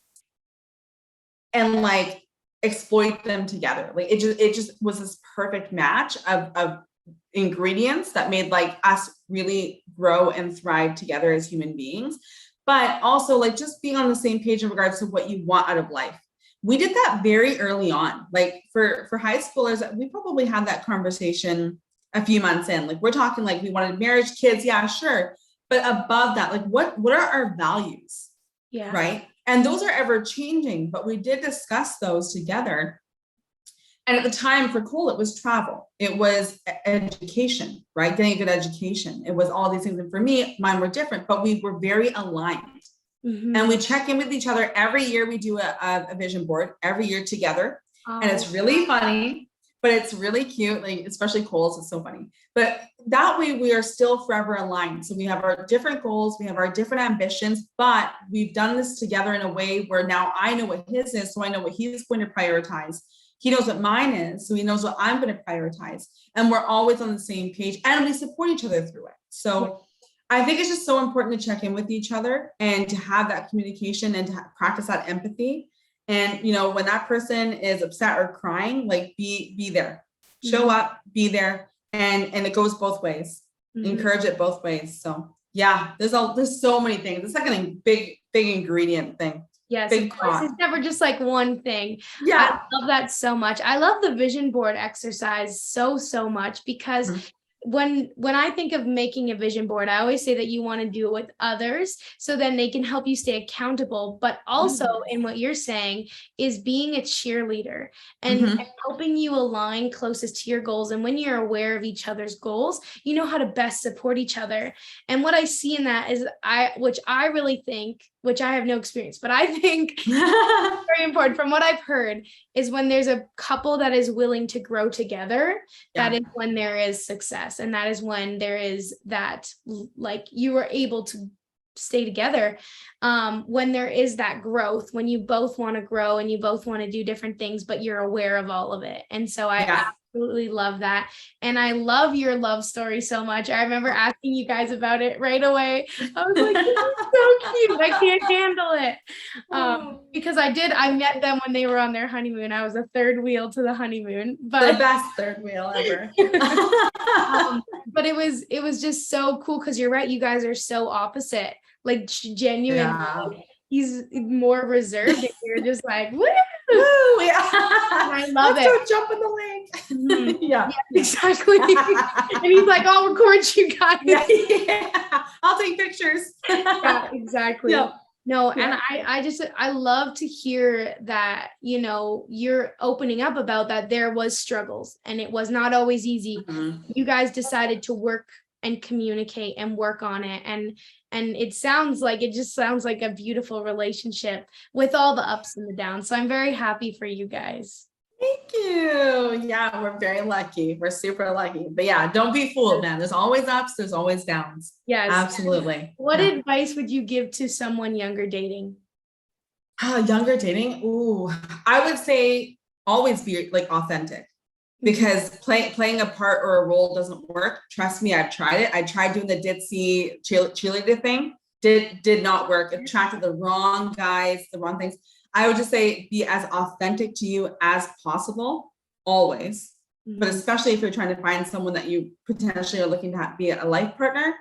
and like exploit them together. Like, it just was this perfect match of ingredients that made like us really grow and thrive together as human beings, but also like just being on the same page in regards to what you want out of life. We did that very early on. Like for high schoolers, we probably had that conversation a few months in. Like, we're talking like we wanted marriage, kids, yeah, sure. But above that, like what are our values? Yeah. Right. And those are ever changing, but we did discuss those together. And at the time for Cole, it was travel. It was education, right? Getting a good education. It was all these things. And for me, mine were different, but we were very aligned. And we check in with each other every year. We do a vision board every year together. And it's really funny, but it's really cute. Like, especially Cole's, it's so funny. But that way we are still forever aligned. So we have our different goals, we have our different ambitions, but we've done this together in a way where now I know what his is, so I know what he's going to prioritize. He knows what mine is, so he knows what I'm going to prioritize. And we're always on the same page, and we support each other through it. So I think it's just so important to check in with each other and to have that communication and to practice that empathy. And, you know, when that person is upset or crying, like be there, show up, be there. And it goes both ways, encourage it both ways. So yeah, there's so many things. It's like a big ingredient thing. Yes, of course. It's never just like one thing. Yeah. I love that so much. I love the vision board exercise so much, because when I think of making a vision board, I always say that you want to do it with others, so then they can help you stay accountable. But also in what you're saying is being a cheerleader and helping you align closest to your goals. And when you're aware of each other's goals, you know how to best support each other. And what I see in that is which I really think, which I have no experience, but I think very important from what I've heard, is when there's a couple that is willing to grow together, that is when there is success. And that is when there is that, like, you are able to stay together. When there is that growth, when you both want to grow and you both want to do different things, but you're aware of all of it. And so I absolutely love that. And I love your love story so much. I remember asking you guys about it right away. I was like, this is so cute. I can't handle it. Because I met them when they were on their honeymoon. I was a third wheel to the honeymoon, but the best third wheel ever. But it was just so cool, because you're right. You guys are so opposite, like genuine. He's more reserved and you're just like, woo! Woo, yeah. I love Let's go jump in the lake. Yeah. Exactly. And he's like, I'll record you guys. Yeah. I'll take pictures. Yeah, exactly. Yeah. No, Yeah. and I love to hear that, you're opening up about that there was struggles and it was not always easy. Mhm. You guys decided to work and communicate and work on it. And it just sounds like a beautiful relationship with all the ups and the downs. So I'm very happy for you guys. Thank you. Yeah, we're very lucky. We're super lucky. But yeah, don't be fooled, man. There's always ups, there's always downs. Yes. Absolutely. What Yeah. advice would you give to someone younger dating? Younger dating? Ooh, I would say always be like authentic, because playing a part or a role doesn't work. Trust me, I've tried it. I tried doing the ditzy cheerleader thing. Did not work. Attracted the wrong guys, the wrong things. I would just say be as authentic to you as possible, always. But especially if you're trying to find someone that you potentially are looking to be a life partner,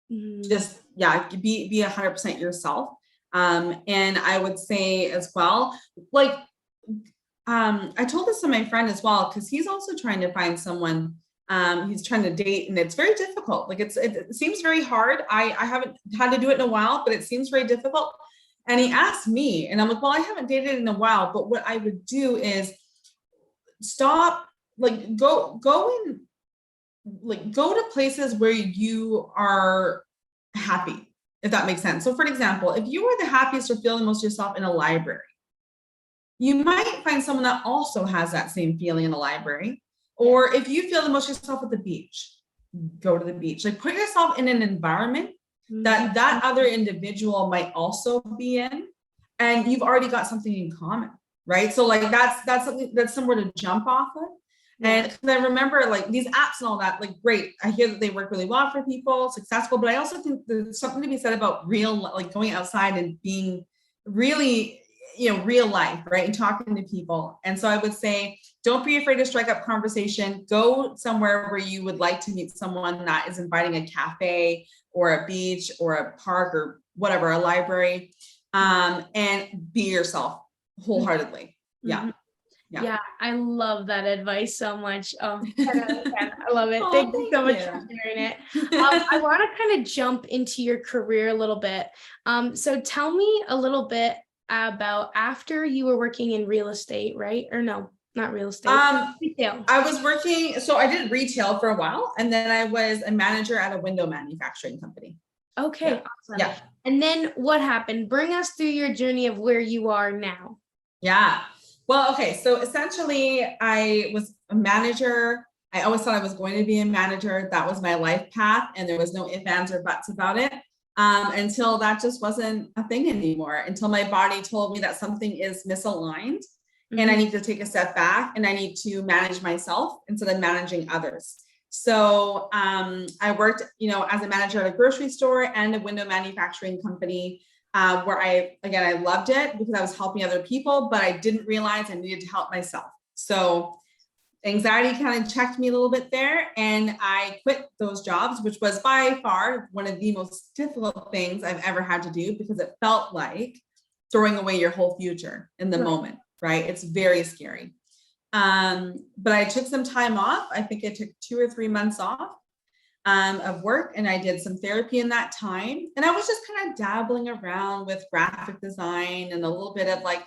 just be 100% yourself. And I would say as well, like, I told this to my friend as well, because he's also trying to find someone. He's trying to date, and it's very difficult. Like it seems very hard. I haven't had to do it in a while, but it seems very difficult. And he asked me, and I'm like, well, I haven't dated in a while, but what I would do is stop, like go to places where you are happy, if that makes sense. So for example, if you were the happiest or feeling most yourself in a library, you might find someone that also has that same feeling in a library. Or if you feel the most yourself at the beach, go to the beach. Like put yourself in an environment that other individual might also be in, and you've already got something in common, right? So like that's something that's somewhere to jump off of. And I remember like these apps and all that, like great. I hear that they work really well for people, successful, but I also think there's something to be said about real, like going outside and being really, real life, right? And talking to people. And so I would say, don't be afraid to strike up conversation. Go somewhere where you would like to meet someone that is inviting, a cafe or a beach or a park or whatever, a library, and be yourself wholeheartedly. Yeah. Yeah, I love that advice so much. Oh, I love it. Thank you so much for sharing it. I want to kind of jump into your career a little bit. So tell me a little bit about after you were working in real estate, right? Or no, not real estate. Retail. I was working, so I did retail for a while, and then I was a manager at a window manufacturing company. Okay, awesome. Yeah. And then what happened? Bring us through your journey of where you are now. Yeah. Well, okay. So essentially I was a manager. I always thought I was going to be a manager. That was my life path. And there was no ifs, ands, or buts about it. Until that just wasn't a thing anymore, until my body told me that something is misaligned and I need to take a step back and I need to manage myself instead of managing others. So I worked, as a manager at a grocery store and a window manufacturing company, where I loved it because I was helping other people, but I didn't realize I needed to help myself. So anxiety kind of checked me a little bit there, and I quit those jobs, which was by far one of the most difficult things I've ever had to do, because it felt like throwing away your whole future in the moment, right? It's very scary. But I took some time off. I think I took 2 or 3 months off of work, and I did some therapy in that time. And I was just kind of dabbling around with graphic design and a little bit of like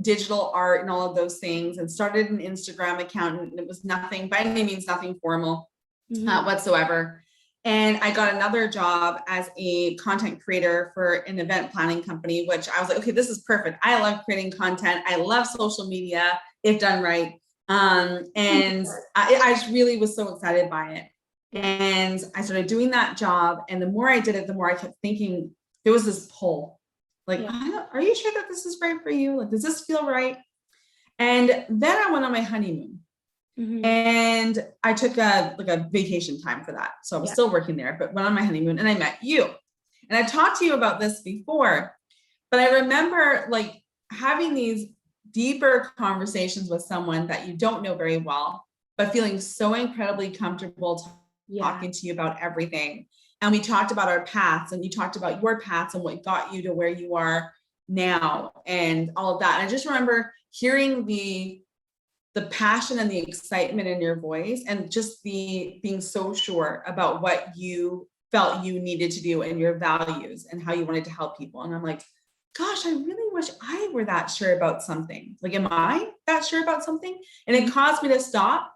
digital art and all of those things, and started an Instagram account, and it was nothing, by any means, nothing formal whatsoever. And I got another job as a content creator for an event planning company, which I was like, okay, this is perfect. I love creating content. I love social media if done right. And I just really was so excited by it. And I started doing that job. And the more I did it, the more I kept thinking there was this pull. Like, are you sure that this is right for you? Like, does this feel right? And then I went on my honeymoon, and I took a vacation time for that. So I was still working there, but went on my honeymoon, and I met you. And I talked to you about this before, but I remember like having these deeper conversations with someone that you don't know very well, but feeling so incredibly comfortable talking to you about everything. And we talked about our paths, and you talked about your paths and what got you to where you are now and all of that. And I just remember hearing the passion and the excitement in your voice, and just being so sure about what you felt you needed to do and your values and how you wanted to help people. And I'm like, gosh, I really wish I were that sure about something. Like, am I that sure about something? And it caused me to stop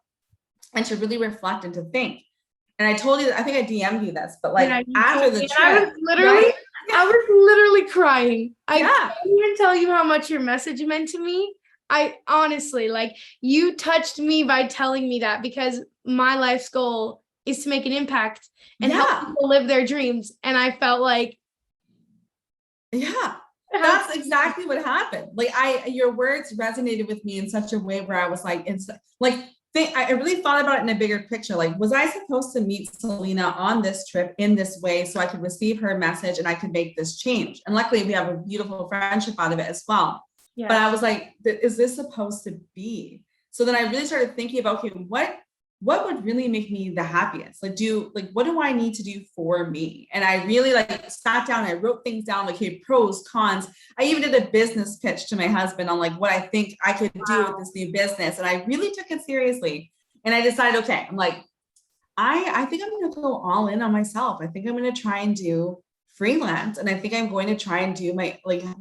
and to really reflect and to think. And I told you, I think I DM'd you this, but like after the trip, I was literally crying. I can't even tell you how much your message meant to me. I honestly, like, you touched me by telling me that, because my life's goal is to make an impact and help people live their dreams. And I felt like, that's exactly what happened. Like, your words resonated with me in such a way where I was like, I really thought about it in a bigger picture. Like, was I supposed to meet Selena on this trip in this way so I could receive her message and I could make this change? And luckily we have a beautiful friendship out of it as well. Yeah. But I was like, is this supposed to be? So then I really started thinking about, okay, what would really make me the happiest? Like, what do I need to do for me? And I really sat down and I wrote things down, like, hey, pros, cons. I even did a business pitch to my husband on like what I think I could do with this new business. And I really took it seriously. And I decided, okay, I'm like, I think I'm going to go all in on myself. I think I'm going to try and do freelance. And I think I'm going to try and do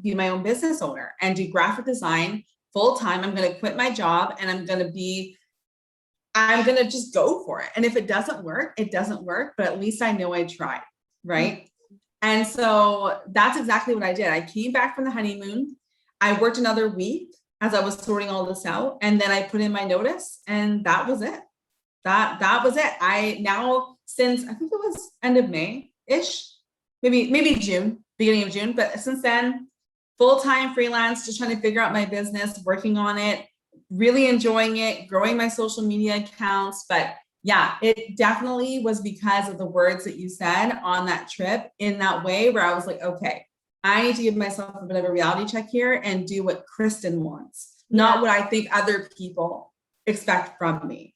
be my own business owner and do graphic design full time. I'm going to quit my job and I'm going to just go for it. And if it doesn't work, it doesn't work, but at least I know I tried. Right. Mm-hmm. And so that's exactly what I did. I came back from the honeymoon. I worked another week as I was sorting all this out. And then I put in my notice, and that was it. That was it. I now, since I think it was end of May-ish, maybe June, beginning of June. But since then, full-time freelance, just trying to figure out my business, working on it, really enjoying it, growing my social media accounts. But yeah, it definitely was because of the words that you said on that trip, in that way where I was like, okay, I need to give myself a bit of a reality check here and do what Kristen wants, not what I think other people expect from me.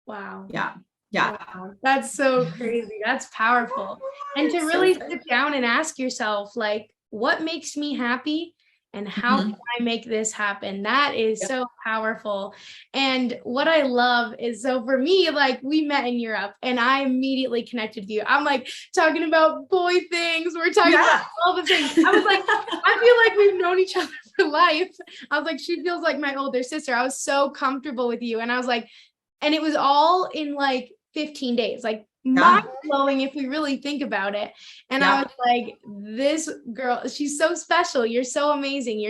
Wow. Yeah. Wow. That's so crazy. That's powerful. And to really sit down and ask yourself, like, what makes me happy? And how can I make this happen? That is so powerful. And what I love is, so for me, like, we met in Europe and I immediately connected with you. I'm like talking about boy things. We're talking about all the things. I was like, I feel like we've known each other for life. I was like, she feels like my older sister. I was so comfortable with you. And I was like, and it was all in like 15 days, like mind-blowing if we really think about it. And I was like, this girl, she's so special. You're so amazing.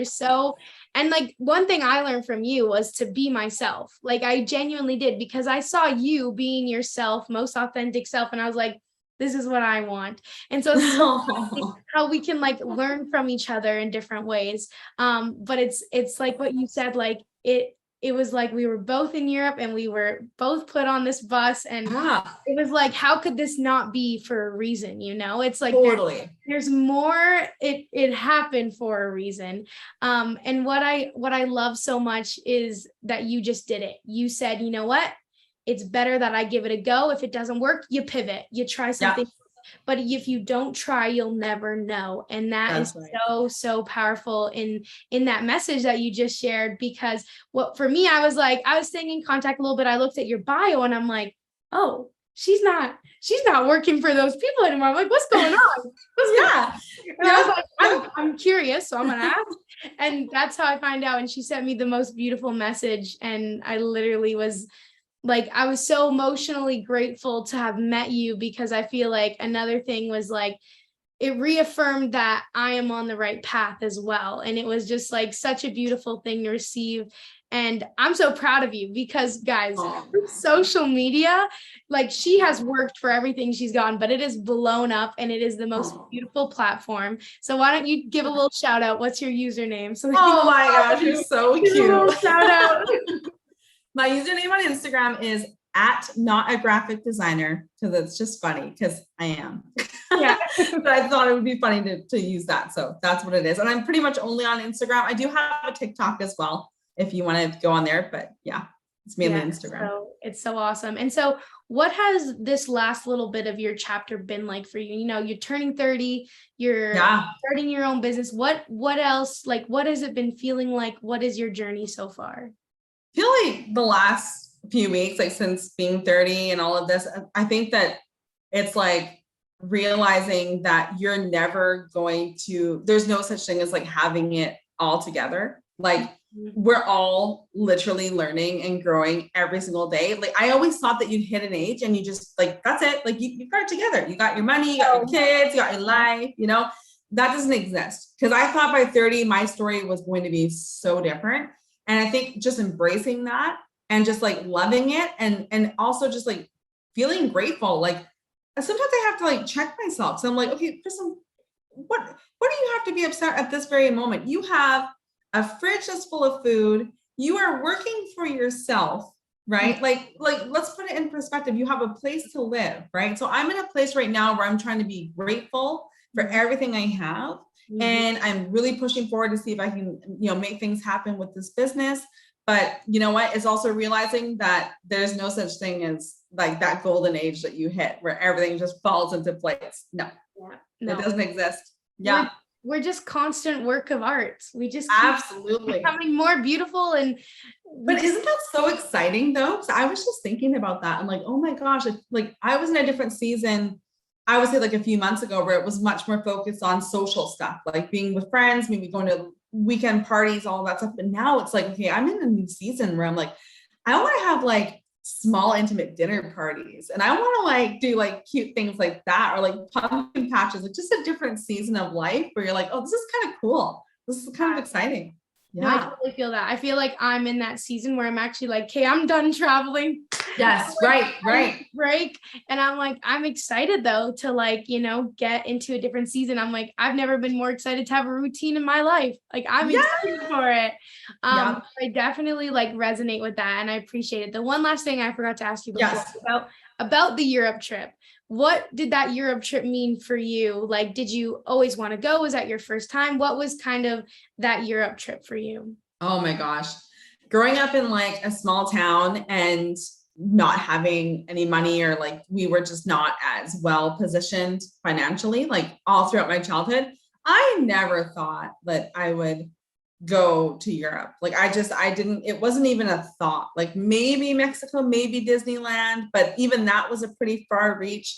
And like, one thing I learned from you was to be myself. Like, I genuinely did, because I saw you being yourself, most authentic self. And I was like, this is what I want. And so it's how we can like learn from each other in different ways. But it's like what you said, like it was like we were both in Europe and we were both put on this bus, and it was like, how could this not be for a reason? You know, it's like totally there's more, it happened for a reason. And what I love so much is that you just did it. You said, you know what? It's better that I give it a go. If it doesn't work, you pivot, you try something. But if you don't try, you'll never know. And that's so powerful in that message that you just shared. Because what for me, I was staying in contact a little bit. I looked at your bio and I'm like, oh, she's not working for those people anymore. I'm like, what's going on? And I was like, I'm curious, so I'm gonna ask. And that's how I find out. And she sent me the most beautiful message. And I literally was like, I was so emotionally grateful to have met you, because I feel like another thing was like, it reaffirmed that I am on the right path as well. And it was just like such a beautiful thing to receive. And I'm so proud of you, because guys, social media, like, she has worked for everything she's gotten, but it is blown up and it is the most beautiful platform. So why don't you give a little shout out? What's your username? So oh my gosh, you're so cute. A little shout out. My username on Instagram is @notagraphicdesigner, because it's just funny, because I am. But I thought it would be funny to use that. So that's what it is. And I'm pretty much only on Instagram. I do have a TikTok as well, if you want to go on there. But yeah, it's mainly Instagram. So It's so awesome. And so what has this last little bit of your chapter been like for you? You know, you're turning 30, you're starting your own business. What else, like, what has it been feeling like? What is your journey so far? I feel like the last few weeks, like since being 30 and all of this, I think that it's like realizing that you're never going to, there's no such thing as like having it all together. Like we're all literally learning and growing every single day. Like I always thought that you'd hit an age and you just like, that's it. Like you got it together. You got your money, you got your kids, you got your life, you know, that doesn't exist. Cause I thought by 30, my story was going to be so different. And I think just embracing that and just like loving it and also just like feeling grateful. Like sometimes I have to like check myself. So I'm like, okay, Kristen, what do you have to be upset at this very moment? You have a fridge that's full of food. You are working for yourself, right? Like let's put it in perspective. You have a place to live, right? So I'm in a place right now where I'm trying to be grateful for everything I have. And I'm really pushing forward to see if I can, you know, make things happen with this business. But you know what? It's also realizing that there's no such thing as like that golden age that you hit where everything just falls into place. No, it doesn't exist. Yeah. We're just constant work of art. We just keep absolutely becoming more beautiful. But isn't that so exciting though? So I was just thinking about that. I'm like, oh my gosh, like I was in a different season. I would say like a few months ago where it was much more focused on social stuff, like being with friends, maybe going to weekend parties, all that stuff. But now it's like, okay, I'm in a new season where I'm like, I want to have like small intimate dinner parties and I want to like do like cute things like that or like pumpkin patches, like just a different season of life where you're like, oh, this is kind of cool. This is kind of exciting. Yeah. No, I totally feel that. I feel like I'm in that season where I'm actually like, okay, I'm done traveling. Yes, right. Break. And I'm like, I'm excited though to like, you know, get into a different season. I'm like, I've never been more excited to have a routine in my life. Like I'm excited for it. I definitely like resonate with that and I appreciate it. The one last thing I forgot to ask you before about the Europe trip. What did that Europe trip mean for you? Like, did you always want to go? Was that your first time? What was kind of that Europe trip for you? Oh my gosh. Growing up in like a small town and not having any money or like we were just not as well positioned financially, like all throughout my childhood, I never thought that I would go to Europe. Like I didn't, it wasn't even a thought, like maybe Mexico, maybe Disneyland, but even that was a pretty far reach.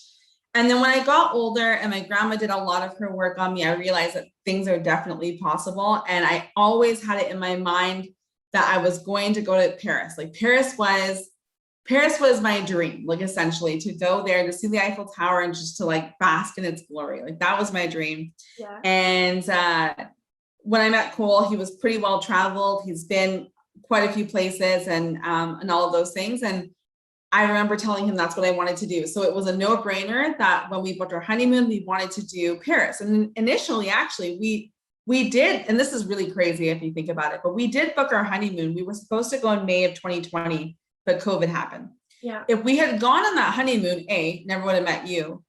And then when I got older and my grandma did a lot of her work on me, I realized that things are definitely possible. And I always had it in my mind that I was going to go to Paris. Like Paris was my dream, like essentially to go there to see the Eiffel Tower and just to like bask in its glory. Like that was my dream. Yeah. And when I met Cole, he was pretty well traveled. He's been quite a few places and all of those things. And I remember telling him that's what I wanted to do. So it was a no-brainer that when we booked our honeymoon, we wanted to do Paris. And initially, actually, we did, and this is really crazy if you think about it, but we did book our honeymoon. We were supposed to go in May of 2020, but COVID happened. Yeah. If we had gone on that honeymoon, A, never would have met you.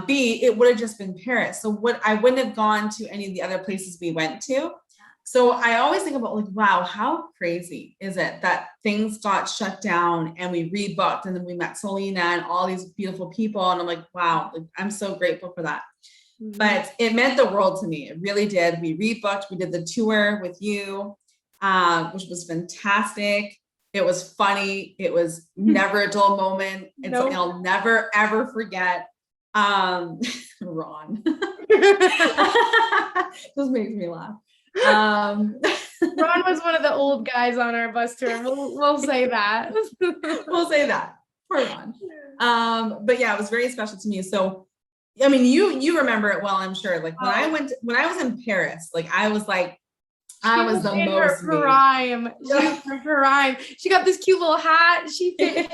B, it would have just been Paris. So I wouldn't have gone to any of the other places we went to. So I always think about like, wow, how crazy is it that things got shut down and we rebooked and then we met Selena and all these beautiful people. And I'm like, wow, like, I'm so grateful for that. Mm-hmm. But it meant the world to me. It really did. We rebooked, we did the tour with you, which was fantastic. It was funny. It was never a dull moment. It's something I'll never, ever forget. Ron. Just makes me laugh. Ron was one of the old guys on our bus tour. We'll say that. We'll say that. Poor Ron. But yeah, it was very special to me. So, I mean, you remember it well, I'm sure. Like when I was in Paris, like I was like, I was the most prime. She was her prime. She got this cute little hat. She fit.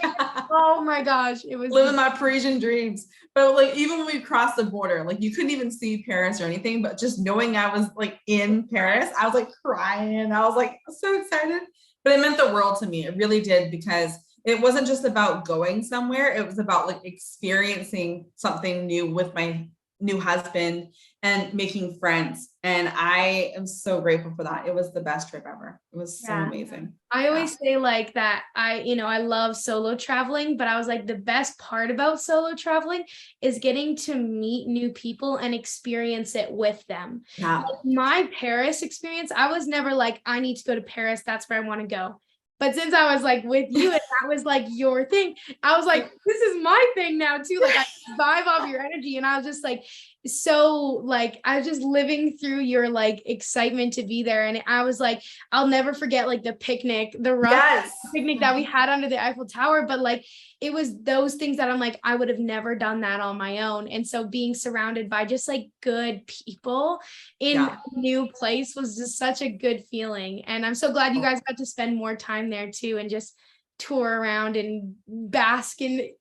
Oh my gosh, it was living my Parisian dreams. But like even when we crossed the border, like you couldn't even see Paris or anything. But just knowing I was like in Paris, I was like crying. I was like so excited. But it meant the world to me. It really did, because it wasn't just about going somewhere. It was about like experiencing something new with my new husband and making friends. And I am so grateful for that. It was the best trip ever. It was so amazing. I always say like that I love solo traveling, but I was like, the best part about solo traveling is getting to meet new people and experience it with them. Yeah. Like my Paris experience, I was never like, I need to go to Paris. That's where I want to go. But since I was like with you and that was like your thing, I was like, this is my thing now too. Like I vibe off your energy. And I was just like, so like, I was just living through your like excitement to be there. And I was like, I'll never forget like the picnic, the rough picnic that we had under the Eiffel Tower. But like, it was those things that I'm like, I would have never done that on my own. And so being surrounded by just like good people in a new place was just such a good feeling. And I'm so glad you guys got to spend more time there too and just tour around and bask in it.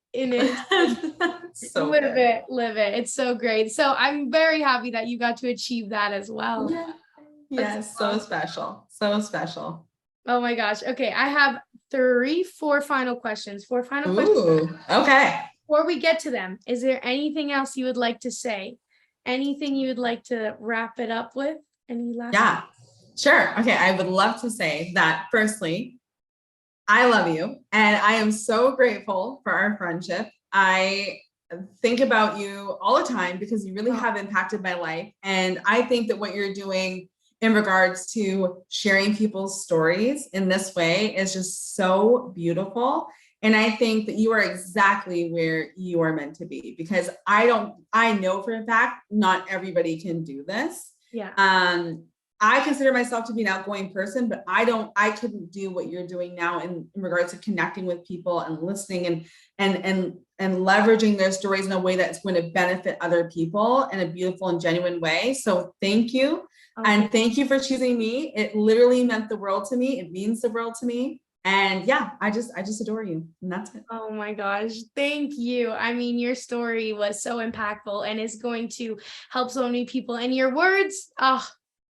So live it. It's so great. So I'm very happy that you got to achieve that as well. Yeah. Yes, so special. So special. Oh my gosh. Okay, I have four final questions. Ooh, okay. Before we get to them, is there anything else you would like to say? Anything you would like to wrap it up with? Any last? Sure. Okay, I would love to say that firstly, I love you and I am so grateful for our friendship. I think about you all the time because you really have impacted my life. And I think that what you're doing in regards to sharing people's stories in this way is just so beautiful. And I think that you are exactly where you are meant to be because I know for a fact, not everybody can do this. Yeah. I consider myself to be an outgoing person, but I couldn't do what you're doing now in regards to connecting with people and listening and leveraging their stories in a way that's going to benefit other people in a beautiful and genuine way. So thank you. Okay. And thank you for choosing me. It literally meant the world to me. It means the world to me. And yeah, I just adore you. And that's it. Oh my gosh. Thank you. I mean, your story was so impactful and is going to help so many people. And your words,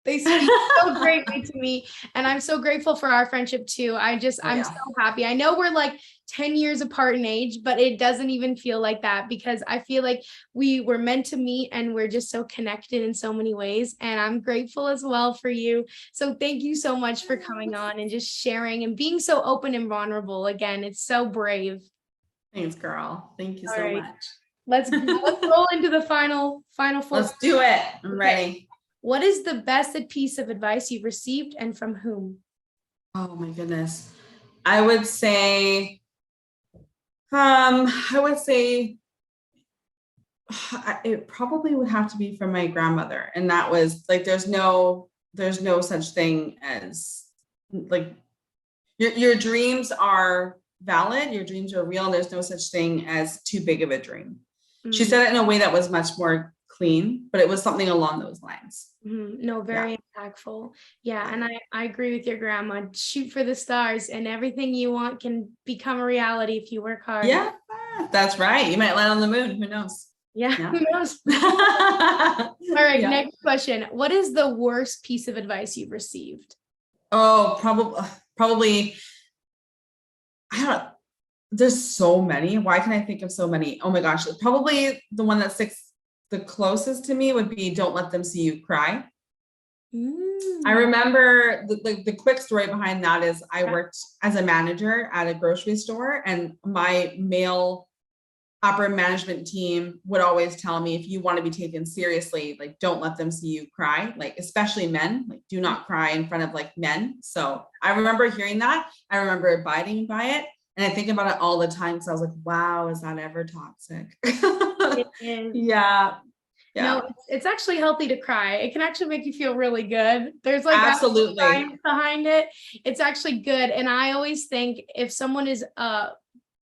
they speak so greatly to me. And I'm so grateful for our friendship too. I'm so happy. I know we're like 10 years apart in age, but it doesn't even feel like that because I feel like we were meant to meet and we're just so connected in so many ways. And I'm grateful as well for you. So thank you so much for coming on and just sharing and being so open and vulnerable. Again, it's so brave. Thanks, girl. Thank you so much. Let's roll into the final four. Let's do it. I'm ready. What is the best piece of advice you've received and from whom? Oh my goodness. I would say it probably would have to be from my grandmother. And that was like, there's no such thing as like, your dreams are valid. Your dreams are real. And there's no such thing as too big of a dream. Mm-hmm. She said it in a way that was much more clean, but it was something along those lines. Mm-hmm. No, very impactful. Yeah. And I agree with your grandma. Shoot for the stars and everything you want can become a reality if you work hard. Yeah, that's right. You might land on the moon. Who knows? Yeah. Who knows? All right. Next question. What is the worst piece of advice you've received? Oh, probably. I don't know. There's so many. Why can I think of so many? Oh my gosh. Probably the one that sticks the closest to me would be don't let them see you cry. I remember the quick story behind that is I worked as a manager at a grocery store and my male upper management team would always tell me, if you want to be taken seriously, like don't let them see you cry, like especially men, like do not cry in front of like men. So I remember hearing that. I remember abiding by it. And I think about it all the time because I was like, wow, is that ever toxic? It is. Yeah. No, it's actually healthy to cry. It can actually make you feel really good. There's like absolutely science behind it. It's actually good. And I always think if someone is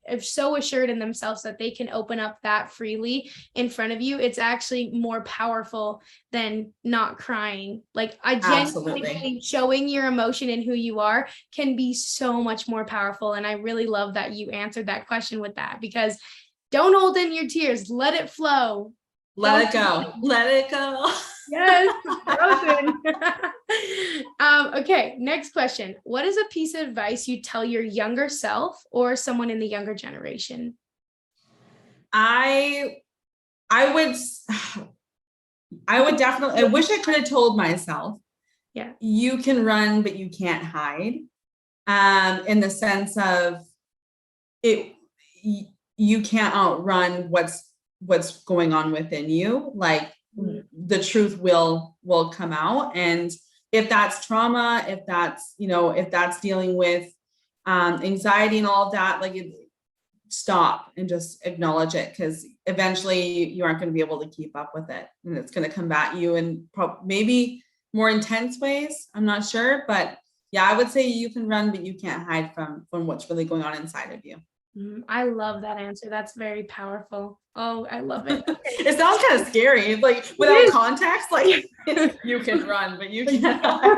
if so assured in themselves that they can open up that freely in front of you, it's actually more powerful than not crying. Like I genuinely think showing your emotion and who you are can be so much more powerful. And I really love that you answered that question with that, because don't hold in your tears. Let it flow. Let it go. Let it go. Yes. Okay. Next question. What is a piece of advice you tell your younger self or someone in the younger generation? I would I would definitely, I wish I could have told myself, Yeah. you can run, but you can't hide. In the sense of it, you can't outrun what's going on within you. Like the truth will come out. And if that's trauma, if that's, if that's dealing with anxiety and all of that, like stop and just acknowledge it, because eventually you aren't going to be able to keep up with it, and it's going to come at you in maybe more intense ways. I'm not sure, but yeah, I would say you can run, but you can't hide from what's really going on inside of you. I love that answer. That's very powerful. Oh, I love it. It sounds kind of scary, like without context, like you can run, but you can't hide.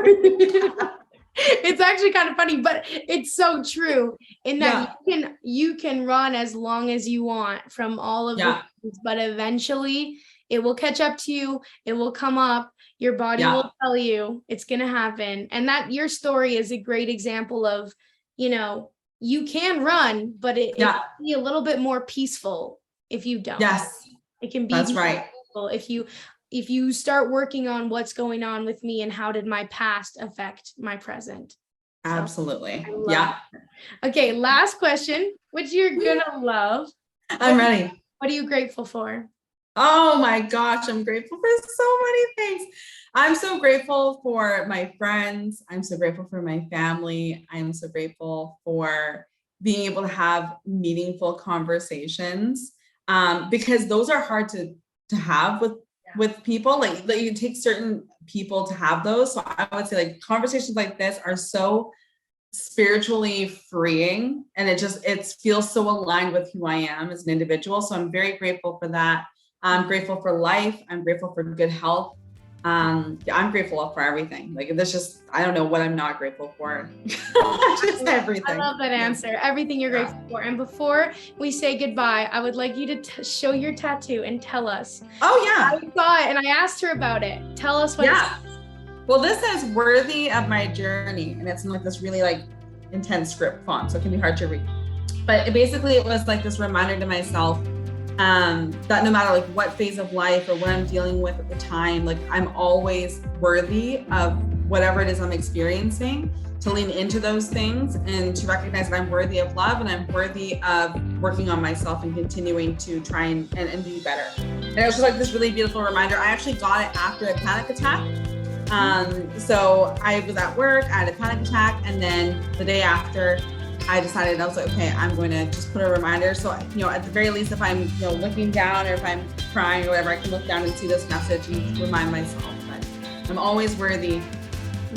It's actually kind of funny, but it's so true in that you can run as long as you want from all of the things, but eventually it will catch up to you. It will come up. Your body will tell you it's going to happen. And that your story is a great example of, you can run, but it can be a little bit more peaceful if you don't. Yes. It can be peaceful if you start working on what's going on with me and how did my past affect my present. Absolutely. So, yeah. Okay, last question, which you're gonna love. I'm ready. What are you grateful for? Oh my gosh, I'm grateful for so many things. I'm so grateful for my friends. I'm so grateful for my family. I'm so grateful for being able to have meaningful conversations, because those are hard to have with people. Like it takes certain people to have those. So I would say like conversations like this are so spiritually freeing, and it feels so aligned with who I am as an individual. So I'm very grateful for that. I'm grateful for life. I'm grateful for good health. I'm grateful for everything. Like I don't know what I'm not grateful for. Just everything. I love that answer. Everything you're grateful for. And before we say goodbye, I would like you to show your tattoo and tell us. Oh yeah. I saw it and I asked her about it. Tell us what it says. Well, this says "worthy of my journey," and it's in like this really like intense script font, so it can be hard to read. But it was like this reminder to myself that no matter like what phase of life or what I'm dealing with at the time, like I'm always worthy of whatever it is I'm experiencing, to lean into those things and to recognize that I'm worthy of love, and I'm worthy of working on myself and continuing to try and be better. And it was just like this really beautiful reminder. I actually got it after a panic attack. So I was at work, I had a panic attack, and then the day after I decided, I was like, okay, I'm going to just put a reminder. So, at the very least, if I'm, looking down or if I'm crying or whatever, I can look down and see this message and remind myself that I'm always worthy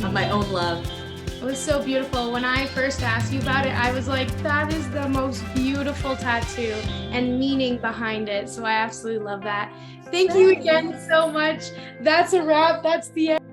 of my own love. It was so beautiful. When I first asked you about it, I was like, that is the most beautiful tattoo and meaning behind it. So I absolutely love that. Thank you again so much. That's a wrap. That's the end.